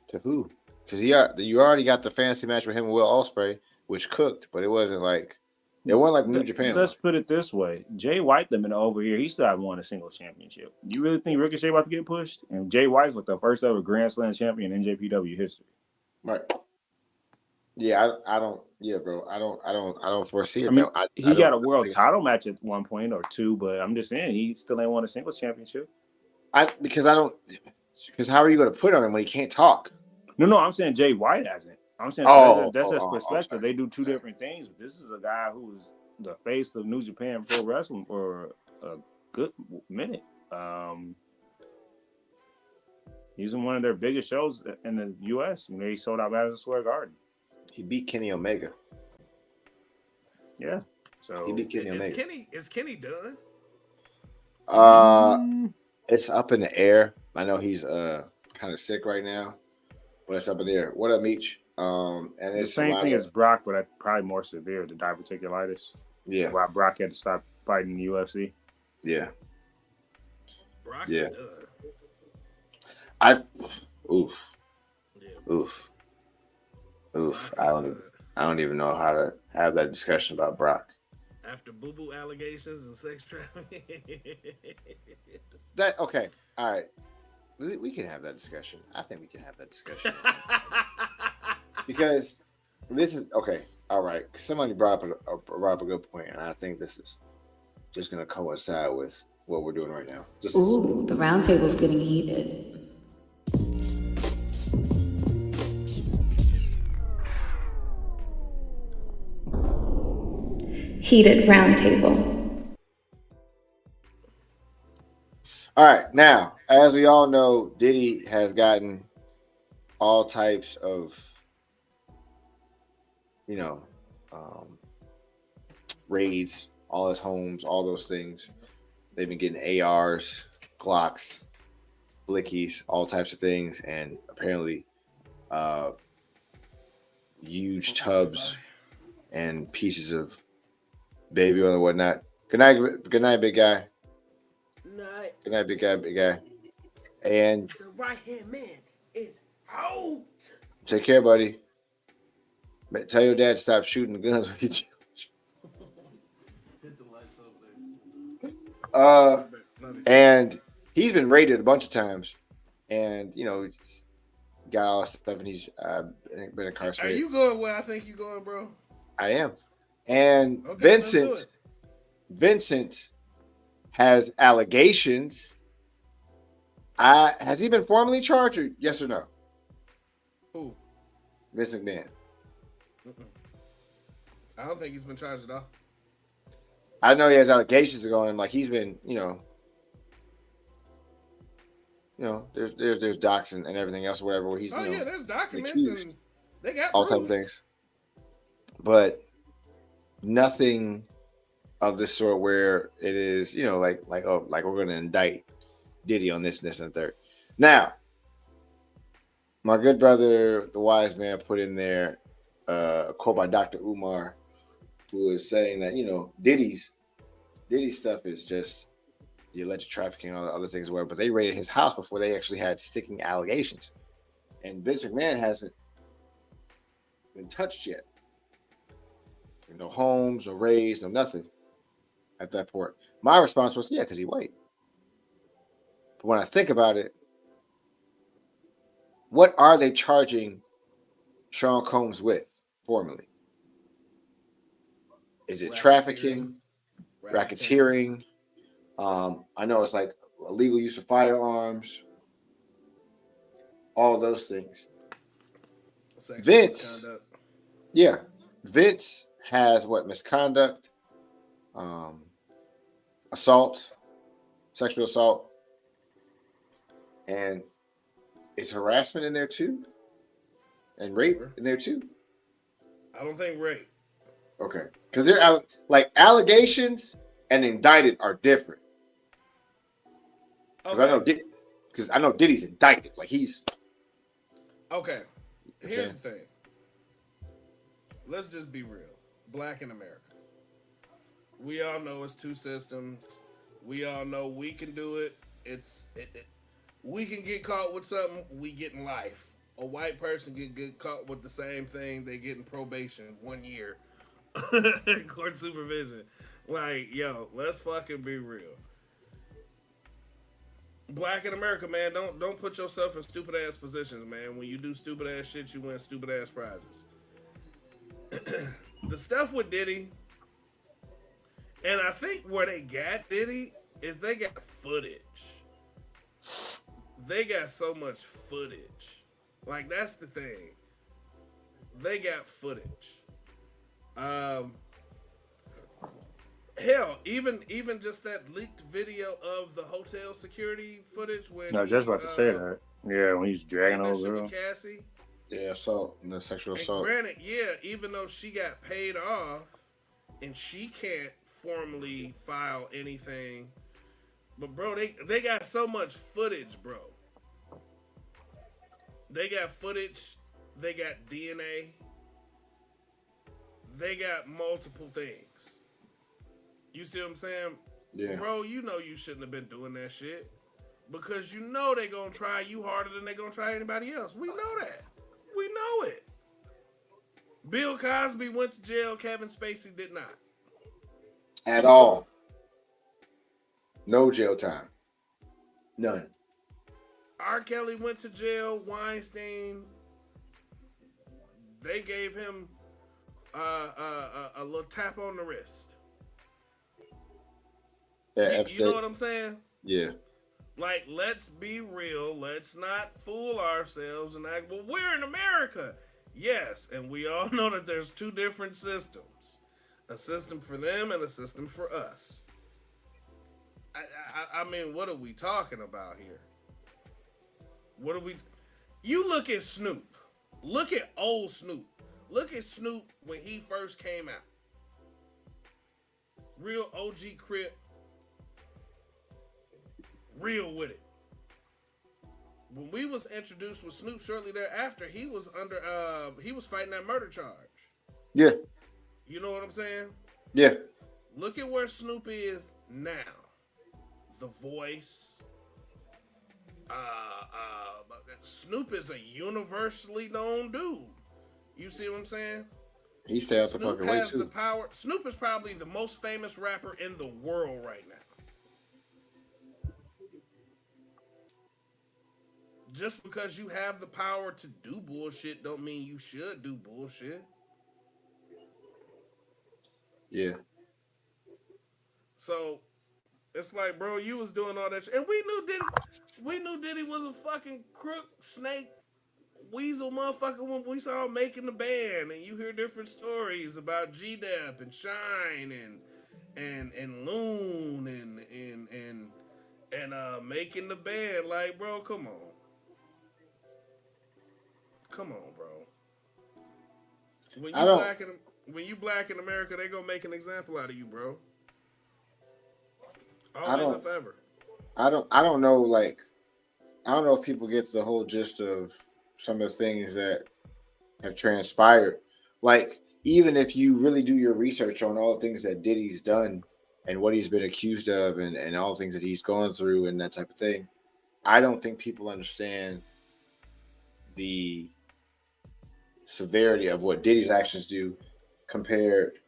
To who? Because you already got the fantasy match with him and Will Ospreay, which cooked, but it wasn't like New Japan. Let's put it this way: Jay White them been over here. He still haven't won a single championship. You really think Ricochet about to get pushed? And Jay White's like the first ever Grand Slam champion in NJPW history. Right. Yeah, I don't. Yeah, bro. I don't foresee it. I mean, he got a world title match at one point or two, but I'm just saying he still ain't won a singles championship. Because how are you going to put on him when he can't talk? No, I'm saying Jay White hasn't. I'm saying that's his perspective. They do two different things. But this is a guy who was the face of New Japan Pro Wrestling for a good minute. He's in one of their biggest shows in the U.S. when they sold out Madison Square Garden. He beat Kenny Omega. Yeah. So he beat Kenny Omega. Is Kenny done? It's up in the air. I know he's kind of sick right now, but it's up in the air. What up, Meech? And it's the same thing as Brock, but probably more severe, the diverticulitis. Yeah. Why Brock had to stop fighting in the UFC. Yeah. Brock yeah. is done. I don't even know how to have that discussion about Brock. After boo-boo allegations and sex trafficking. Okay. All right. We can have that discussion. I think we can have that discussion. Because this is okay. All right. Somebody brought up a good point, and I think this is just going to coincide with what we're doing right now. Ooh, the round table's getting heated. Heated round table. All right. Now, as we all know, Diddy has gotten all types of, raids, all his homes, all those things. They've been getting ARs, Glocks, Blickies, all types of things, and apparently huge tubs and pieces of baby oil and whatnot. Good night, big guy. Night. Good night, big guy. And The right-hand man is out. Take care, buddy. Tell your dad to stop shooting the guns with your children. Hit the lights over there. And he's been raided a bunch of times. And, got all this stuff, and he's been Are incarcerated. you going where I think you're going, bro? I am. And Okay, let's do it. Vincent has allegations. Has he been formally charged? Or yes or no? Who? Vince McMahon. I don't think he's been charged at all. I know he has allegations going. Like he's been, there's docs and everything else, or whatever. Where he's, there's documents accused. and they got all proof. type of things, but nothing of this sort where it is, like we're going to indict Diddy on this, and the third. Now, my good brother, the wise man, put in there a quote by Dr. Umar, who is saying that Diddy's stuff is just the alleged trafficking and all the other things, where, but they raided his house before they actually had sticking allegations, and Vince McMahon hasn't been touched yet. No homes, no raids, no nothing at that point. My response was, yeah, because he white. But when I think about it, what are they charging Sean Combs with formally? Is it trafficking, racketeering? I know it's like illegal use of firearms, all those things. Sexual Vince, misconduct. yeah, Vince has what? Misconduct, assault, sexual assault, and is harassment in there too? And rape in there too? I don't think rape. Okay, because they're like allegations and indicted are different. Because I know Diddy's indicted, like he's okay. Here's the thing. Let's just be real. Black in America. We all know it's two systems. We all know we can do it. We can get caught with something, we get in life. A white person can get caught with the same thing, they get in probation 1 year. Court supervision. Like, yo, let's fucking be real. Black in America, man, don't put yourself in stupid ass positions, man. When you do stupid ass shit, you win stupid ass prizes. The stuff with Diddy, and I think where they got Diddy is they got footage. They got so much footage. Like, that's the thing. They got footage. Hell, even just that leaked video of the hotel security footage when I was just about to say that. Yeah, when he's dragging over Cassie. Yeah, assault, the sexual assault. Granted, yeah, even though she got paid off and she can't formally file anything, but bro, they got so much footage, bro. They got footage. They got DNA. They got multiple things. You see what I'm saying? Yeah. Bro, you know you shouldn't have been doing that shit. Because you know they gonna try you harder than they gonna try anybody else. We know that. We know it. Bill Cosby went to jail. Kevin Spacey did not. At all. No jail time. None. R. Kelly went to jail. Weinstein, they gave him a little tap on the wrist. Yeah, you know what I'm saying? Yeah. Like, let's be real. Let's not fool ourselves and act, well, we're in America. Yes, and we all know that there's two different systems. A system for them and a system for us. I mean, what are we talking about here? You look at Snoop. Look at old Snoop. Look at Snoop when he first came out. Real OG Crip. Real with it. When we was introduced with Snoop shortly thereafter, he was he was fighting that murder charge. Yeah. You know what I'm saying? Yeah. Look at where Snoop is now. The Voice. Snoop is a universally known dude. You see what I'm saying? He stay out the fucking way too. The power. Snoop is probably the most famous rapper in the world right now. just because you have the power to do bullshit don't mean you should do bullshit. Yeah. So it's like, bro, you was doing all that shit. And we knew Diddy was a fucking crook, snake, weasel motherfucker when we saw him making the band. And you hear different stories about G-Dep and Shine and Loon and making the band. Like, bro, come on. Come on, bro. When you black in America, they gonna make an example out of you, bro. Always and forever. I don't know, like, I don't know if people get the whole gist of some of the things that have transpired. Like, even if you really do your research on all the things that Diddy's done and what he's been accused of and all the things that he's gone through and that type of thing, I don't think people understand the severity of what Diddy's actions do compared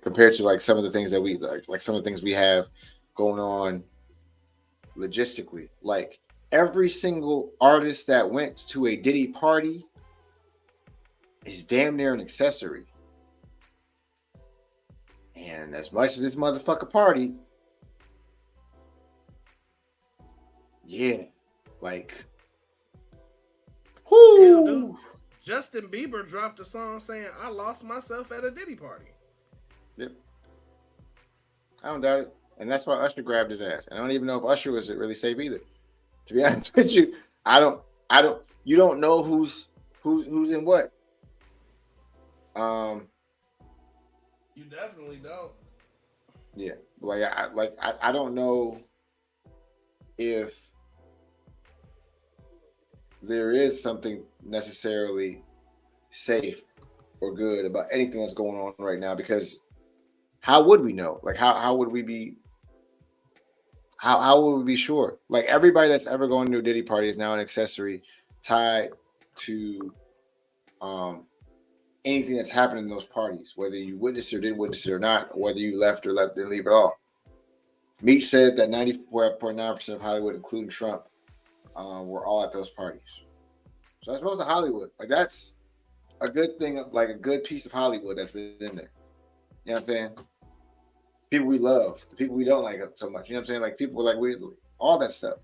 compared to like some of the things that we like some of the things we have going on logistically. Like every single artist that went to a Diddy party is damn near an accessory. And as much as this motherfucker party, yeah, like, Hell, dude, Justin Bieber dropped a song saying, "I lost myself at a Diddy party." Yep. I don't doubt it. And that's why Usher grabbed his ass. And I don't even know if Usher was really safe either. To be honest with you, you don't know who's in what. You definitely don't. Yeah. I don't know if there is something necessarily safe or good about anything that's going on right now, because how would we know? Like how would we be how would we be sure? Like everybody that's ever gone to a Diddy party is now an accessory tied to anything that's happened in those parties, whether you witnessed it or didn't witness it or not, or whether you left or didn't leave at all. Meech said that 94.9% of Hollywood, including Trump, were all at those parties. So that's most of Hollywood. Like that's a good thing, like a good piece of Hollywood that's been in there. You know what I'm saying? People we love, the people we don't like so much. You know what I'm saying? Like people like we, all that stuff.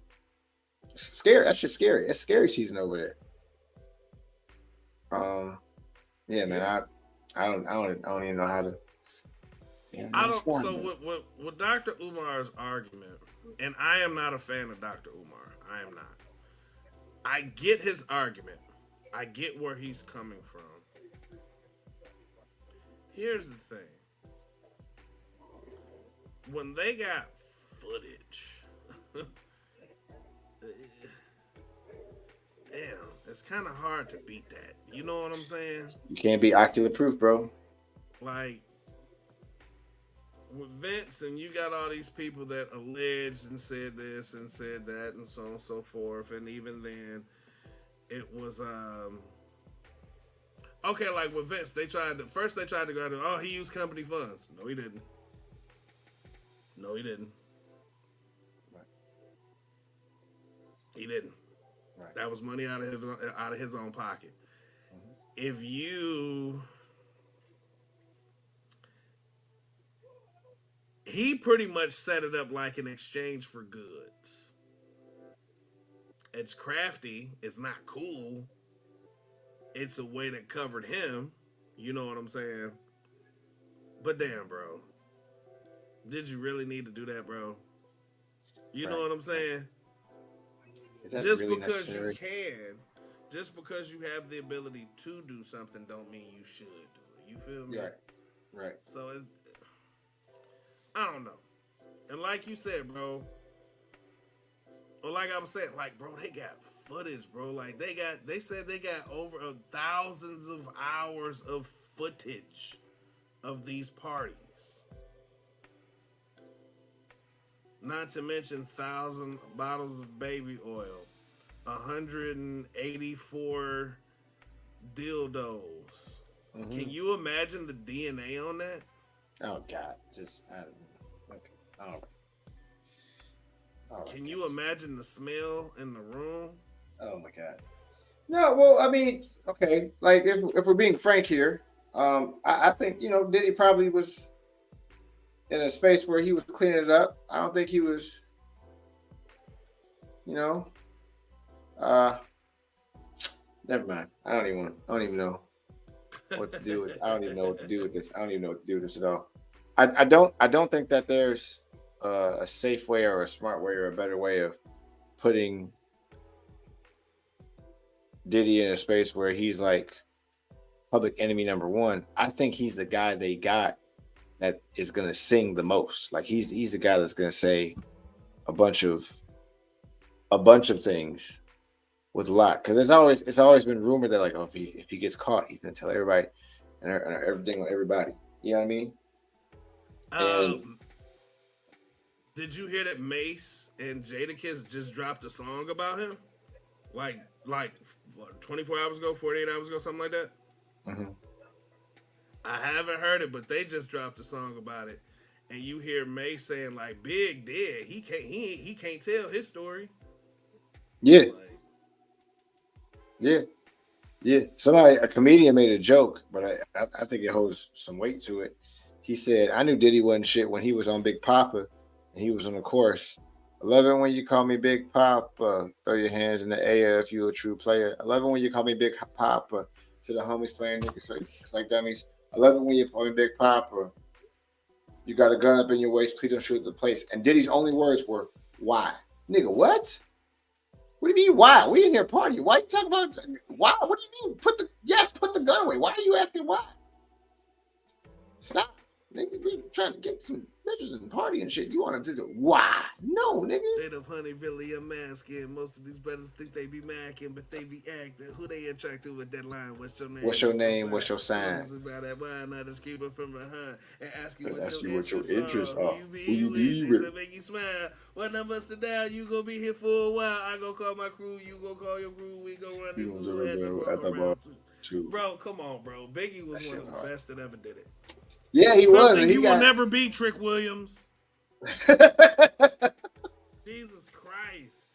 It's scary. That's just scary. It's scary season over there. Yeah, man. I don't even know how to. Yeah, I don't. So with Dr. Umar's argument, and I am not a fan of Dr. Umar. I am not. I get his argument. I get where he's coming from. Here's the thing. When they got footage, damn, it's kind of hard to beat that. You know what I'm saying? You can't be ocular proof, bro. Like, with Vince, and you got all these people that alleged and said this and said that and so on and so forth, and even then, it was okay. Like with Vince, they tried to go out and, oh, he used company funds. No, he didn't. No, he didn't. Right. He didn't. Right. That was money out of his own pocket. Mm-hmm. If you, he pretty much set it up like an exchange for goods. It's crafty. It's not cool. It's a way that covered him. You know what I'm saying? But damn, bro. Did you really need to do that, bro? You know what I'm saying? Just really because necessary? Just because you have the ability to do something don't mean you should do it. You feel me? Right. So it's, I don't know. And like you said, bro, or like I was saying, like, bro, they got footage, bro. Like they said they got over thousands of hours of footage of these parties. Not to mention 1,000 bottles of baby oil, 184 dildos. Mm-hmm. Can you imagine the DNA on that? Oh God, I don't know. Can you imagine the smell in the room? Oh my god. No, well, I mean, okay, like if we're being frank here, I think Diddy probably was in a space where he was cleaning it up. I don't think he was, you know, uh, never mind. I don't even know what to do with. I don't even know what to do with this. I don't even know what to do with this at all. I don't think that there's a safe way or a smart way or a better way of putting Diddy in a space where he's like public enemy number one. I think he's the guy they got that is gonna sing the most. Like he's the guy that's gonna say a bunch of things with a lot. Because it's always been rumored that like, oh, if he gets caught, he's gonna tell everybody and everything on everybody. You know what I mean? Did you hear that Mace and Jadakiss just dropped a song about him? Like what, 24 hours ago, 48 hours ago, something like that? Mm-hmm. I haven't heard it, but they just dropped a song about it. And you hear Mace saying like, Big dead. He can't tell his story. Yeah. Like, Yeah. A comedian made a joke, but I think it holds some weight to it. He said, I knew Diddy wasn't shit when he was on Big Papa and he was on the chorus. I love it when you call me Big Papa. Throw your hands in the air if you're a true player. I love it when you call me Big Papa. To the homies playing niggas like dummies. I love it when you call me Big Papa. You got a gun up in your waist. Please don't shoot at the place. And Diddy's only words were, why? Nigga, what? What do you mean, why? We in here partying. Why you talking about why? What do you mean? Put the gun away. Why are you asking why? Stop. Nigga, we trying to get some bitches and party and shit. You want to do why? No, nigga. Straight up honey, really a masking. Most of these brothers think they be macking, but they be acting. Who they attracted with that line? What's your name? What's your name? What's your sign? About that wine, not just keep it from behind and ask you Ask what your interests are. Who you be with? They make you smile. When I bust it down, you gonna be here for a while. I go call my crew. You go call your crew. We go run at the bar too. Bro, come on, bro. Biggie was one of the best that ever did it. Yeah, he was. Something you will never be, Trick Williams. Jesus Christ.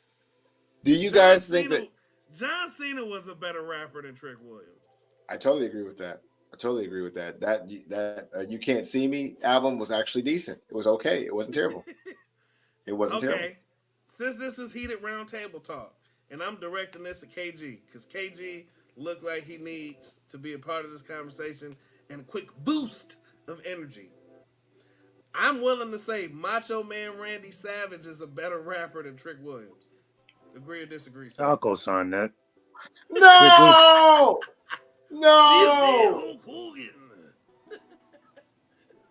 Do you guys think that John Cena was a better rapper than Trick Williams? I totally agree with that. That You Can't See Me album was actually decent. It was okay. It wasn't terrible. It wasn't terrible. Since this is heated round table talk, and I'm directing this to KG, because KG looked like he needs to be a part of this conversation and a quick boost of energy. I'm willing to say Macho Man Randy Savage is a better rapper than Trick Williams. Agree or disagree? I'll go sign that. No! Hulk Hogan.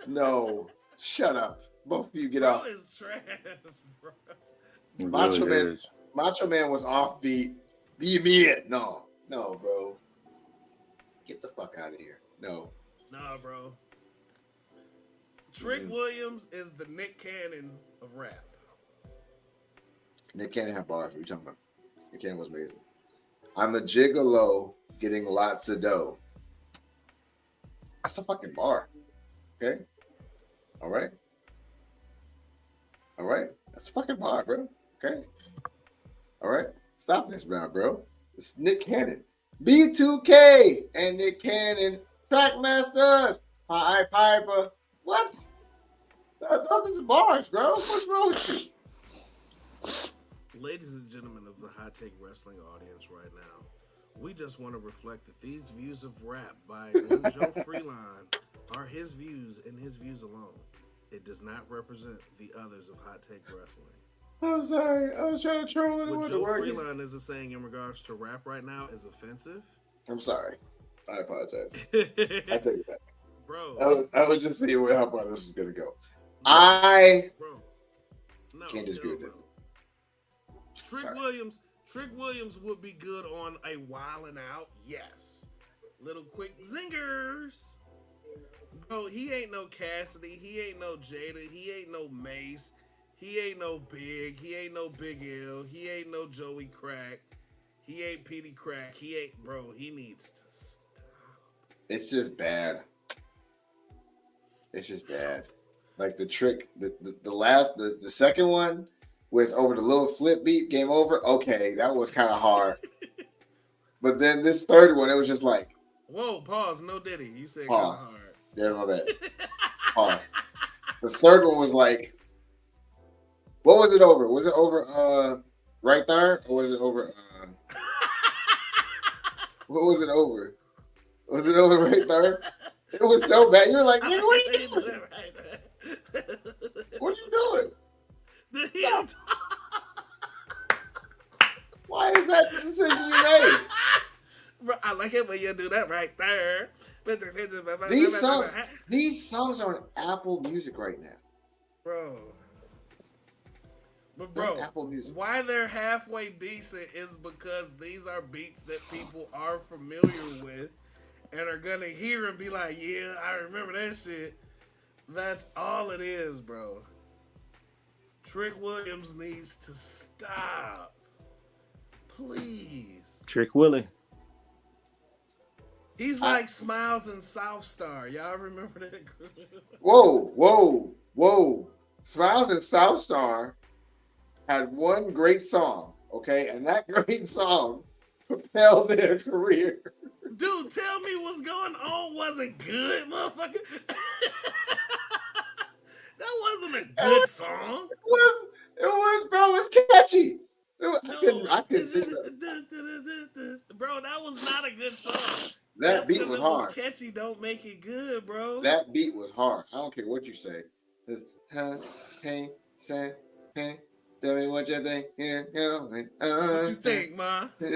No. Shut up. Both of you get Bro off. is trash, bro. Macho Man was offbeat. No, bro. Get the fuck out of here. No. Nah, bro. Trick Williams is the Nick Cannon of rap. Nick Cannon had bars. What are you talking about? Nick Cannon was amazing. I'm a gigolo getting lots of dough. That's a fucking bar. Okay? All right? That's a fucking bar, bro. Okay? All right? Stop this now, bro. It's Nick Cannon. B2K and Nick Cannon. Trackmasters. Piper. What? Those is bars, bro. What's wrong with you? Ladies and gentlemen of the High Take Wrestling audience right now, we just want to reflect that these views of rap by one Joe Freeline are his views and his views alone. It does not represent the others of Hot Take Wrestling. I'm sorry. I was trying to troll it. What Joe Freeline is saying in regards to rap right now is offensive. I'm sorry. I apologize. I take it back. Bro. I was just seeing how far this was going to go. Can't disagree with it. Trick Williams would be good on a Wildin' Out, yes. Little quick zingers. Bro, he ain't no Cassidy. He ain't no Jada. He ain't no Mace. He ain't no Big. He ain't no Big L. He ain't no Joey Crack. He ain't Petey Crack. He ain't, bro. He needs to stop. It's just bad. It's just bad. Like the trick, the second one with over the little flip beat, game over. Okay, that was kind of hard. But then this third one, it was just like, whoa, pause, no Diddy. You said kind of pause. hard. Yeah, my bad. Pause. The third one was like, what was it over? Was it over right there? Or was it over what was it over? Was it over right there? It was so bad. You're like, nigga, what are you doing? What are you doing? Stop. Why is that the decision you made? Bro, I like it when you do that right there. These songs are on Apple Music right now. Bro. But bro, Apple Music. Why they're halfway decent is because these are beats that people are familiar with and are gonna hear and be like, yeah, I remember that shit. That's all it is, bro. Trick Williams needs to stop. Please. Trick Willie. He's like Smiles and South Star. Y'all remember that group? Whoa. Smiles and South Star had one great song, okay? And that great song propelled their career. Dude, tell me what's going on wasn't good, motherfucker. That wasn't a good song. It was, bro. It's catchy. I couldn't sing that. Bro, that was not a good song. That beat was hard. Was catchy don't make it good, bro. That beat was hard. I don't care what you say. Hey, say, hey, tell me what you think. What you think, ma? Why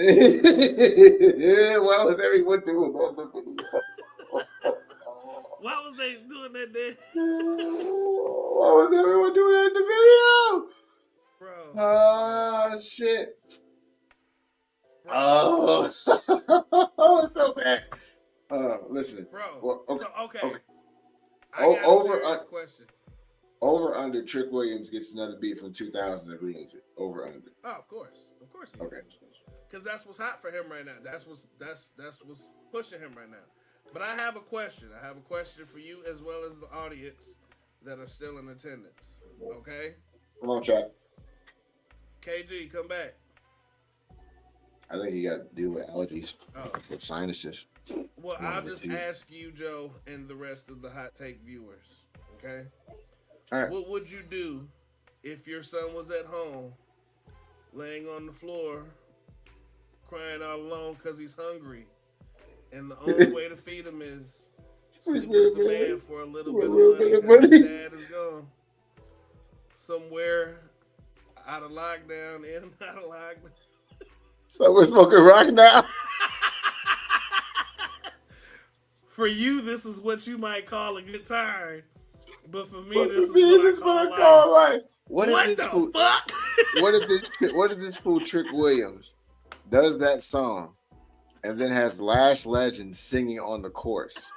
was everyone doing? Why was they doing that day? Why was everyone doing that in the video? Bro. Oh, shit. Bro. Oh, it's so bad. Listen. Bro. Well, okay. So, okay. I got a question. Over under Trick Williams gets another beat from 2000 agreeing to over under. Oh, of course. Of course he Okay. Because that's what's hot for him right now. That's what's pushing him right now. But I have a question. I have a question for you as well as the audience that are still in attendance. Okay? Come on, chat. KG, come back. I think you got to deal with allergies. Oh. With sinuses. Well, I'll just ask you, Joe, and the rest of the Hot Take viewers. Okay? All right. What would you do if your son was at home, laying on the floor, crying all alone because he's hungry, and the only way to feed him is sleep with the man for a little bit of money because his dad is gone somewhere out of lockdown, in and out of lockdown. So we're smoking rock now? For you, this is what you might call a good time. But for me, this is what I call life. What the fuck? What if this fool Trick Williams does that song and then has Lash Legend singing on the chorus?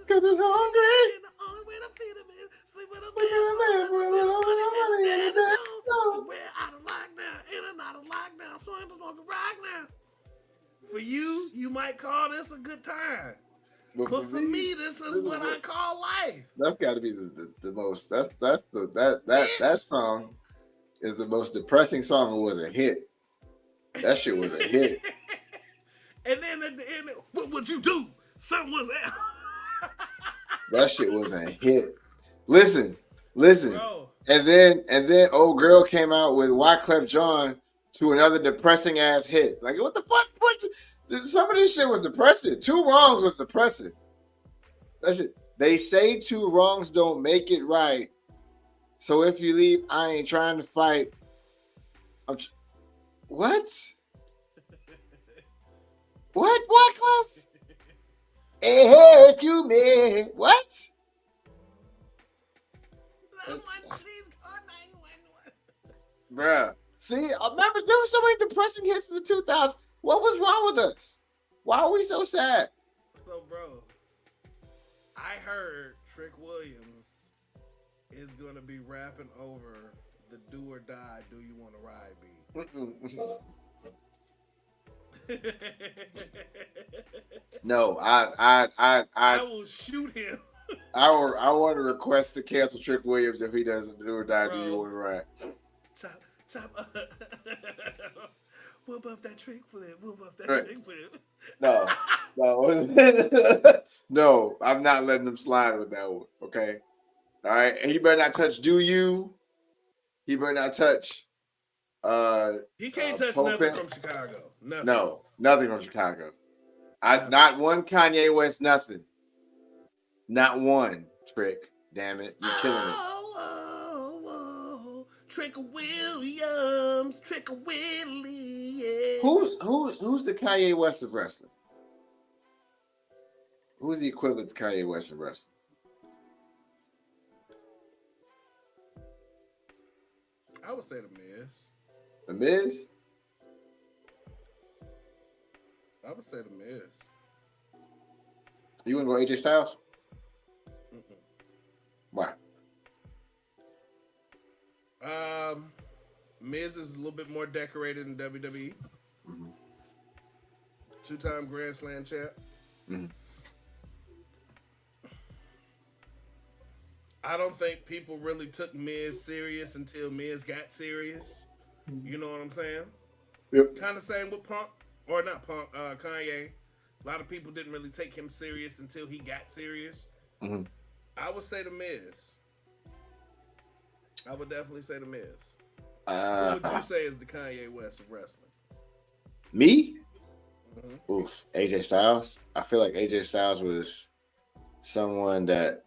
Cause it's hungry. And the only way to feed him is sleep with a man for a little bit of money and a dad. So we're out of lockdown, in and out of lockdown, so I'm just smoking rock now. For you, you might call this a good time. But for me, this is what I call life. That's got to be the most. That song is the most depressing song. It was a hit. That shit was a hit. And then at the end, what would you do? Something was out. That shit was a hit. Listen. Bro. And then old girl came out with Wyclef Jean to another depressing ass hit. Like, what the fuck? Some of this shit was depressing. Two Wrongs was depressing. That shit. They say two wrongs don't make it right. So if you leave, I ain't trying to fight. What? What, Wyclef? If you may. What? Bruh. See, I remember there were so many depressing hits in the 2000s. What was wrong with us? Why are we so sad? So, bro, I heard Trick Williams is going to be rapping over the Do or Die, Do You Want to Ride beat. No, I will shoot him. I want to request to cancel Trick Williams if he doesn't do or die. Do you want to ride? Chop. Whoop up that trick flip. Whoop up that Right. trick flip. No. No, I'm not letting him slide with that one. Okay. All right. And he better not touch Do You. He better not touch He can't touch Pope nothing Pimp. from Chicago. Nothing. No, nothing from Chicago. Nothing. Not one Kanye West, nothing. Not one Trick. Damn it. You're killing it. Oh, Trick Williams, Trick Willie. Yeah. Who's the Kanye West of wrestling? Who's the equivalent to Kanye West in wrestling? I would say the Miz. The Miz? I would say the Miz. You wouldn't go AJ Styles? Mm-mm. Why? Miz is a little bit more decorated in WWE. Mm-hmm. 2-time Grand Slam champ. Mm-hmm. I don't think people really took Miz serious until Miz got serious. You know what I'm saying? Yep. Kind of same with Punk, or not Punk, Kanye. A lot of people didn't really take him serious until he got serious. Mm-hmm. I would say the Miz. I would definitely say the Miz. Who would you say is the Kanye West of wrestling? Me? Mm-hmm. Oof. AJ Styles? I feel like AJ Styles was someone that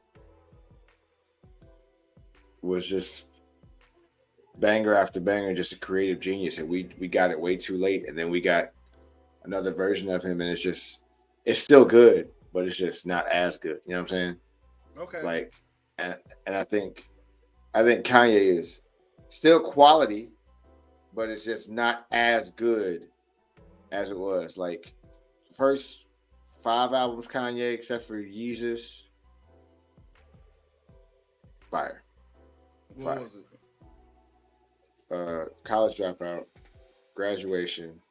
was just banger after banger, just a creative genius, and we got it way too late, and then we got another version of him, and it's still good, but it's just not as good. You know what I'm saying? Okay. Like, and I think Kanye is still quality, but it's just not as good as it was. Like, first 5 albums Kanye, except for Yeezus, fire. What was it? College Dropout, Graduation,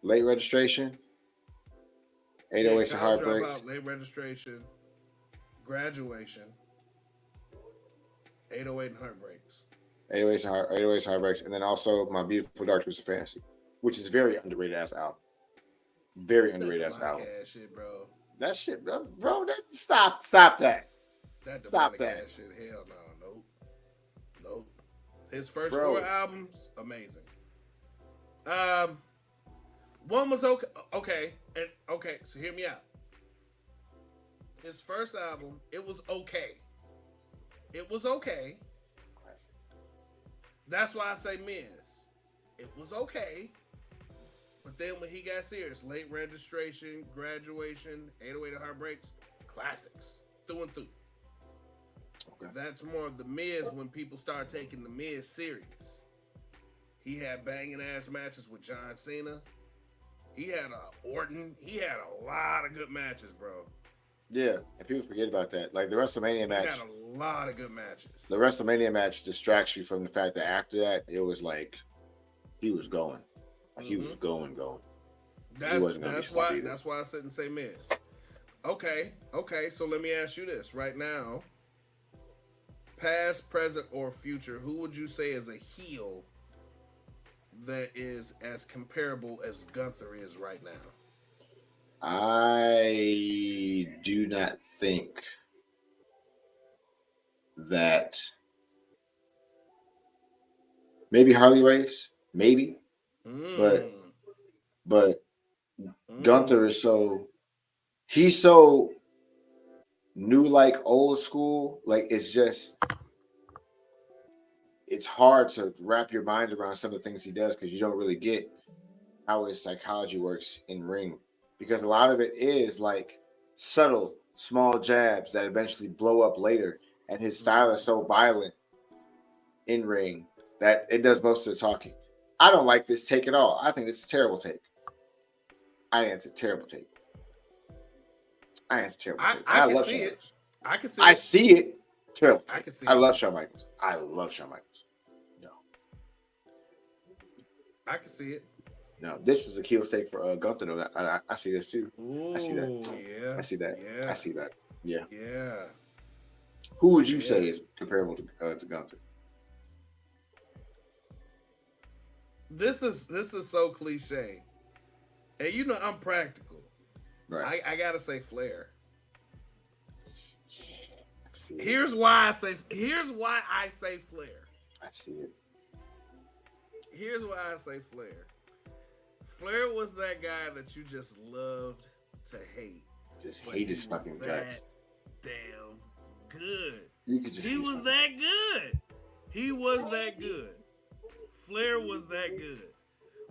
Late Registration, 808s and College Heartbreaks. Dropout, Late Registration, Graduation, 808 and Heartbreaks. 808s and Heartbreaks, and then also My Beautiful Dark Twisted Fantasy, which is very underrated as album. Very underrated as album. Ass shit, bro. That shit, bro. Stop that. That Stop demonic that. ass shit. Hell no. Nope. His first Bro. 4 albums, amazing. One was okay. So hear me out. His first album, it was okay. It was okay. Classic. That's why I say Miz. It was okay. But then when he got serious, Late Registration, Graduation, 808 and Heartbreaks, classics. Through and through. Okay. That's more of the Miz when people start taking the Miz serious. He had banging ass matches with John Cena. He had Orton. He had a lot of good matches, bro. Yeah, and people forget about that. Like the WrestleMania match. He had a lot of good matches. The WrestleMania match distracts you from the fact that after that, it was like he was going. Like he was going. That's why I said and say Miz. Okay. So let me ask you this right now. Past, present, or future, who would you say is a heel that is as comparable as Gunther is right now? I do not think that maybe Harley Race, maybe, but Gunther is he's so new, like old school. Like it's hard to wrap your mind around some of the things he does because you don't really get how his psychology works in ring, because a lot of it is like subtle, small jabs that eventually blow up later, and his style is so violent in ring that it does most of the talking. I don't like this take at all. I think this is a terrible take. It's a terrible take. I love see Shawn it. Michaels. I can see I it. see it. Terrible take. I can see I it. love Shawn Michaels. I love Shawn Michaels. No. I can see it. No, this was a kill stake for Gunther. Though I see this too. Ooh, I see that. yeah. I see that. Yeah. I see that. Yeah. Yeah. Who would you say is comparable to Gunther? This is so cliche, and you know I'm practical. Right. I gotta say Flair. Yeah. I see it. Here's why I say Flair. I see it. Here's why I say Flair. Flair was that guy that you just loved to hate. Just hate his fucking guts. Damn good. You could just. He was that good. He was that good. Flair was that good.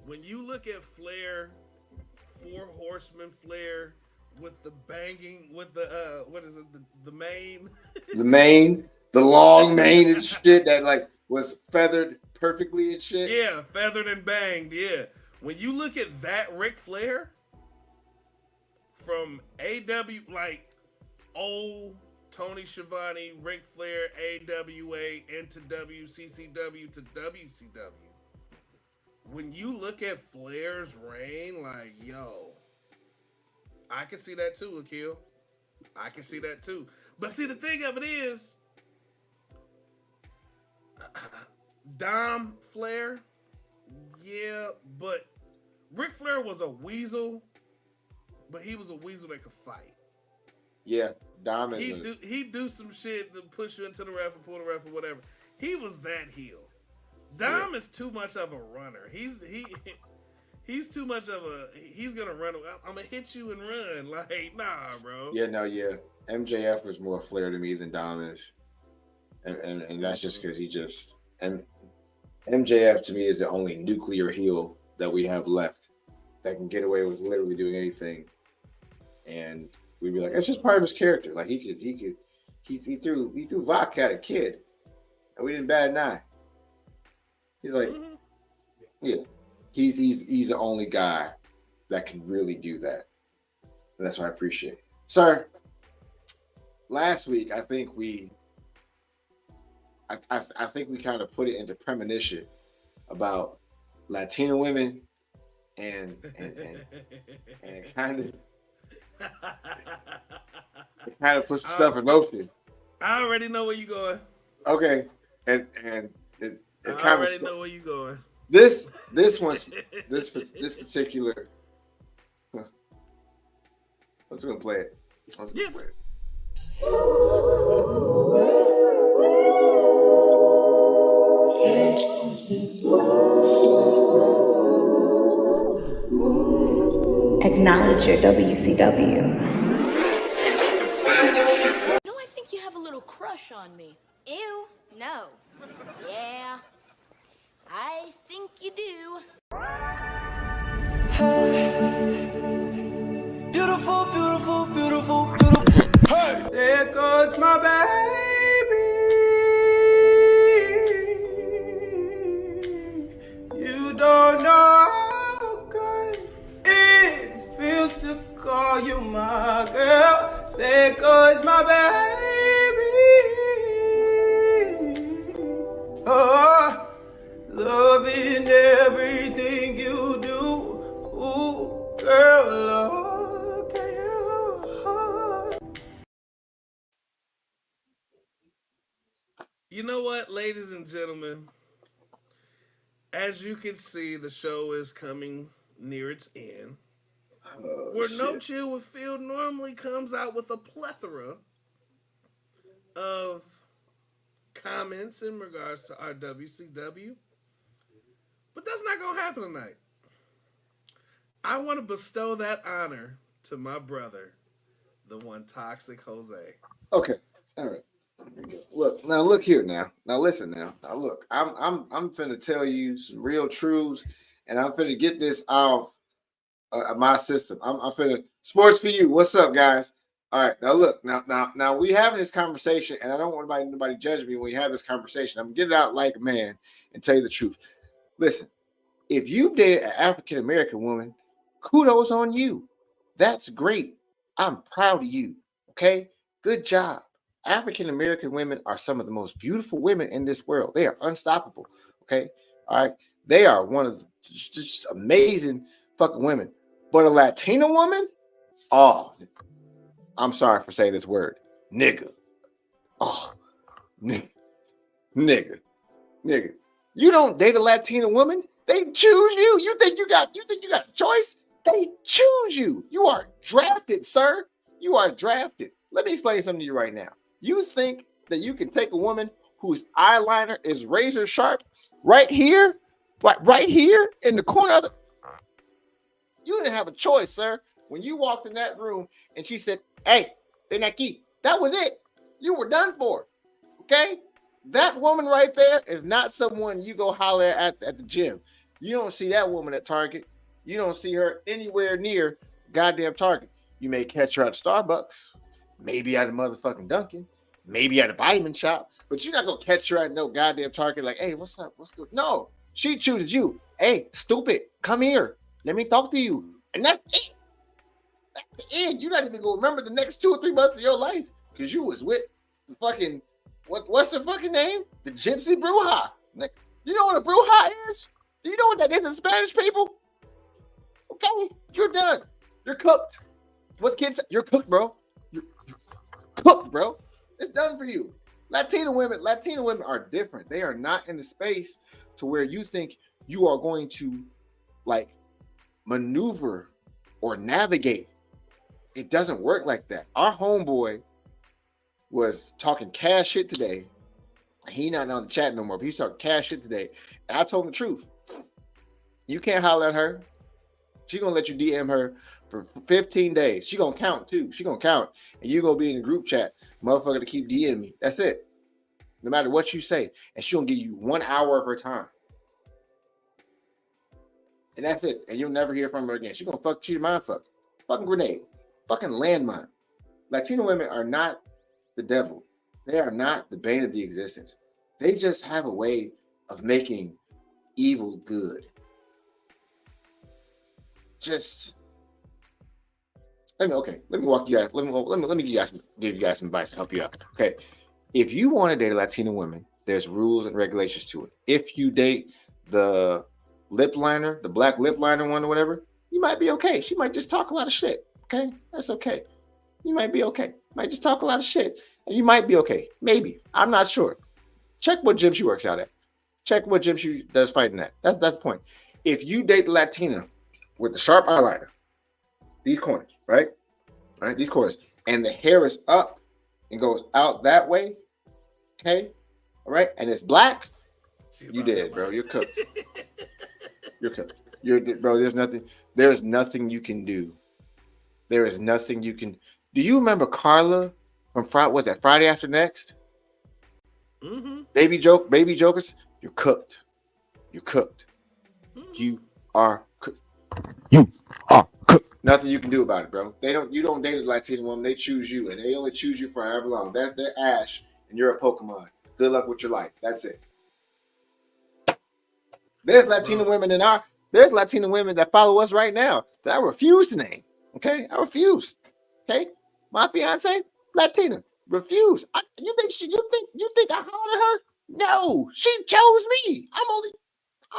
When you look at Flair, Four Horsemen Flair, with the banging, with the what is it, the mane? The mane, the long mane and shit that like was feathered perfectly and shit. Yeah, feathered and banged. Yeah. When you look at that Ric Flair from AW, like old Tony Schiavone, Ric Flair, AWA into WCCW to WCW. When you look at Flair's reign, like, yo, I can see that too, Akil. I can see that too. But see, the thing of it is, Dom Flair, yeah, but Ric Flair was a weasel, but he was a weasel that could fight. Yeah, Dom is. He'd do some shit to push you into the ref and pull the ref or whatever. He was that heel. Dom is too much of a runner. He's too much of a. He's gonna run. I'm gonna hit you and run. Like, nah, bro. Yeah, no, yeah. MJF was more Flair to me than Dom is, and that's just because he just and MJF to me is the only nuclear heel that we have left that can get away with literally doing anything, and we'd be like, it's just part of his character. Like he threw vodka at a kid, and we didn't bat an eye. He's like, yeah, he's the only guy that can really do that, and that's what I appreciate, sir. Last week, I think we kind of put it into premonition about Latino women and it kind of puts the stuff in motion. I already know where you're going. Okay, and it I kind already of know where you're going. this particular. I'm just gonna play it. Acknowledge your WCW. You know, I think you have a little crush on me. Ew, no. Yeah, I think you do. Beautiful, beautiful, beautiful, beautiful. Hey! There goes my baby. You don't know how good it feels to call you my girl. There goes my baby. Oh, loving everything you do. Ooh, girl, look at you. You know what, ladies and gentlemen? As you can see, the show is coming near its end. Where No Chill with Phil normally comes out with a plethora of comments in regards to our WCW. But that's not going to happen tonight. I want to bestow that honor to my brother, the one Toxic Jose. Okay, all right. Look here now. Now listen now. Now look, I'm finna tell you some real truths, and I'm finna get this off my system. I'm finna sports for you. What's up, guys? All right, now look, now we having this conversation, and I don't want anybody judge me when we have this conversation. I'm getting out like a man and tell you the truth. Listen, if you've dated an African American woman, kudos on you. That's great. I'm proud of you. Okay, good job. African American women are some of the most beautiful women in this world. They are unstoppable. Okay, all right. They are one of just amazing fucking women. But a Latina woman, oh, I'm sorry for saying this word, nigga. Oh, nigga. You don't date a Latina woman. They choose you. You think you got a choice? They choose you. You are drafted, sir. You are drafted. Let me explain something to you right now. You think that you can take a woman whose eyeliner is razor sharp right here, right here in the corner of the... You didn't have a choice, sir. When you walked in that room and she said, hey, ven aquí, that was it. You were done for. Okay? That woman right there is not someone you go holler at the gym. You don't see that woman at Target. You don't see her anywhere near goddamn Target. You may catch her at Starbucks, maybe at a motherfucking Dunkin', maybe at a vitamin shop, but you're not going to catch her at no goddamn Target like, hey, what's up? What's good? No, she chooses you. Hey, stupid, come here. Let me talk to you. And that's it. That's the end. You're not even going to remember the next 2 or 3 months of your life because you was with the fucking... What's her fucking name? The Gypsy Bruja. You know what a Bruja is? Do you know what that is in Spanish, people? Okay, you're done. You're cooked. What kids? You're cooked, bro. You're cooked, bro. It's done for you. Latina women are different. They are not in the space to where you think you are going to like maneuver or navigate. It doesn't work like that. Our homeboy was talking cash shit today. He not on the chat no more, but he's talking cash shit today. And I told him the truth. You can't holler at her. She gonna let you DM her for 15 days. She gonna count too. She gonna count. And you gonna be in the group chat. Motherfucker to keep DMing me. That's it. No matter what you say. And she gonna give you 1 hour of her time. And that's it. And you'll never hear from her again. She gonna she's mind fuck. Fucking grenade. Fucking landmine. Latina women are not the devil. They are not the bane of the existence. They just have a way of making evil good. Just let me walk you guys. Let me give you guys some advice to help you out. Okay. If you want to date a Latina woman, there's rules and regulations to it. If you date the lip liner, the black lip liner one or whatever, you might be okay. She might just talk a lot of shit. Okay. That's okay. You might be okay. Might just talk a lot of shit. And you might be okay. Maybe. I'm not sure. Check what gym she works out at. Check what gym she does fighting at. That's the point. If you date the Latina with the sharp eyeliner, these corners, right? All right, these corners, and the hair is up and goes out that way, okay? All right, and it's black, you dead, bro. You're cooked. You're cooked. Bro, there's nothing you can do. There is nothing you can. Do you remember Carla from Friday After Next? Mm-hmm. Baby Jokers, you're cooked. You're cooked. Mm-hmm. You are cooked. You are cooked. Nothing you can do about it, bro. You don't date a Latina woman, they choose you, and they only choose you for however long. They're Ash, and you're a Pokemon. Good luck with your life. That's it. There's Latina women that follow us right now that I refuse to name. Okay? I refuse. Okay? My fiance, Latina. Refuse. You think I hollered at her? No, she chose me. I don't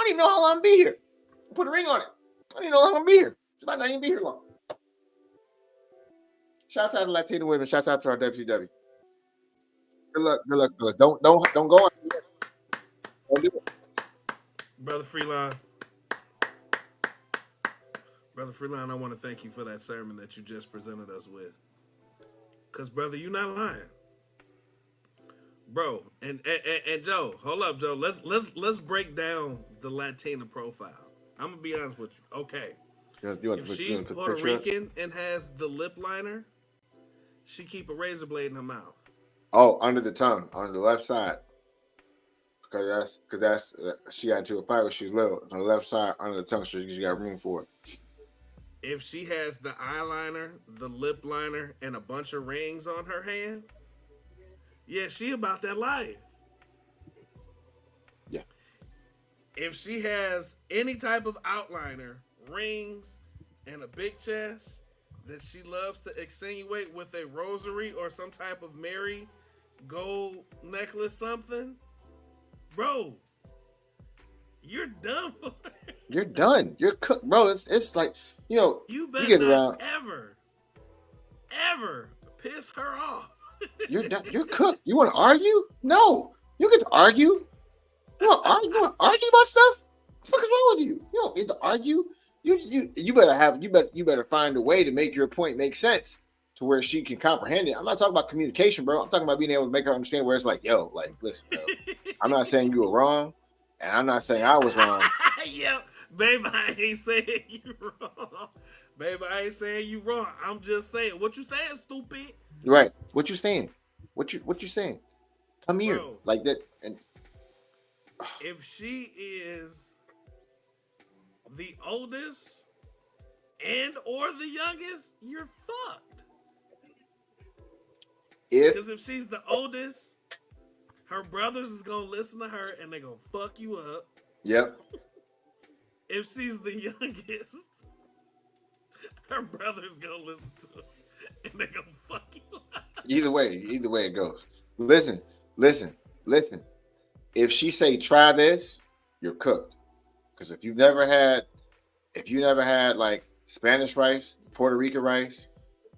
even know how long I'm gonna be here. Put a ring on it. I don't even know how long I'm gonna be here. She might not even be here long. Shouts out to Latina women. Shouts out to our WCW. Good luck to us. Don't go on. Don't do it. Brother Freeline, I want to thank you for that sermon that you just presented us with. Because, brother, you're not lying. Bro, and Joe, hold up, Joe. Let's break down the Latina profile. I'm gonna be honest with you. Okay. If she's Puerto Rican and has the lip liner, she keep a razor blade in her mouth. Oh, under the tongue, on the left side. Because that's she got into a fight when she was little. On the left side, under the tongue, so she got room for it. If she has the eyeliner, the lip liner, and a bunch of rings on her hand, yeah, she about that life. Yeah. If she has any type of outliner, rings, and a big chest that she loves to accentuate with a rosary or some type of Mary gold necklace, something, bro, you're done for it. You're done. You're cooked, bro. It's like, You you better get not around. ever piss her off. You're done. You're cooked. You want to argue? No. You get to argue. You want to argue? You want to argue about stuff? What the fuck is wrong with you? You don't get to argue. You better find a way to make your point make sense to where she can comprehend it. I'm not talking about communication, bro. I'm talking about being able to make her understand where it's like, yo, like, listen, bro. I'm not saying you were wrong, and I'm not saying I was wrong. Yep, babe, I ain't saying you wrong. Babe, I ain't saying you wrong. I'm just saying what you saying, stupid. Right. What you saying? What you saying? Come here. Bro. Like that. And If she is the oldest and or the youngest, you're fucked. Because if she's the oldest, her brothers is gonna listen to her and they gonna fuck you up. Yep. If she's the youngest, her brothers gonna listen to her and they gonna fuck you up. Either way it goes. Listen. If she say try this, you're cooked. Because if you never had like Spanish rice, Puerto Rican rice,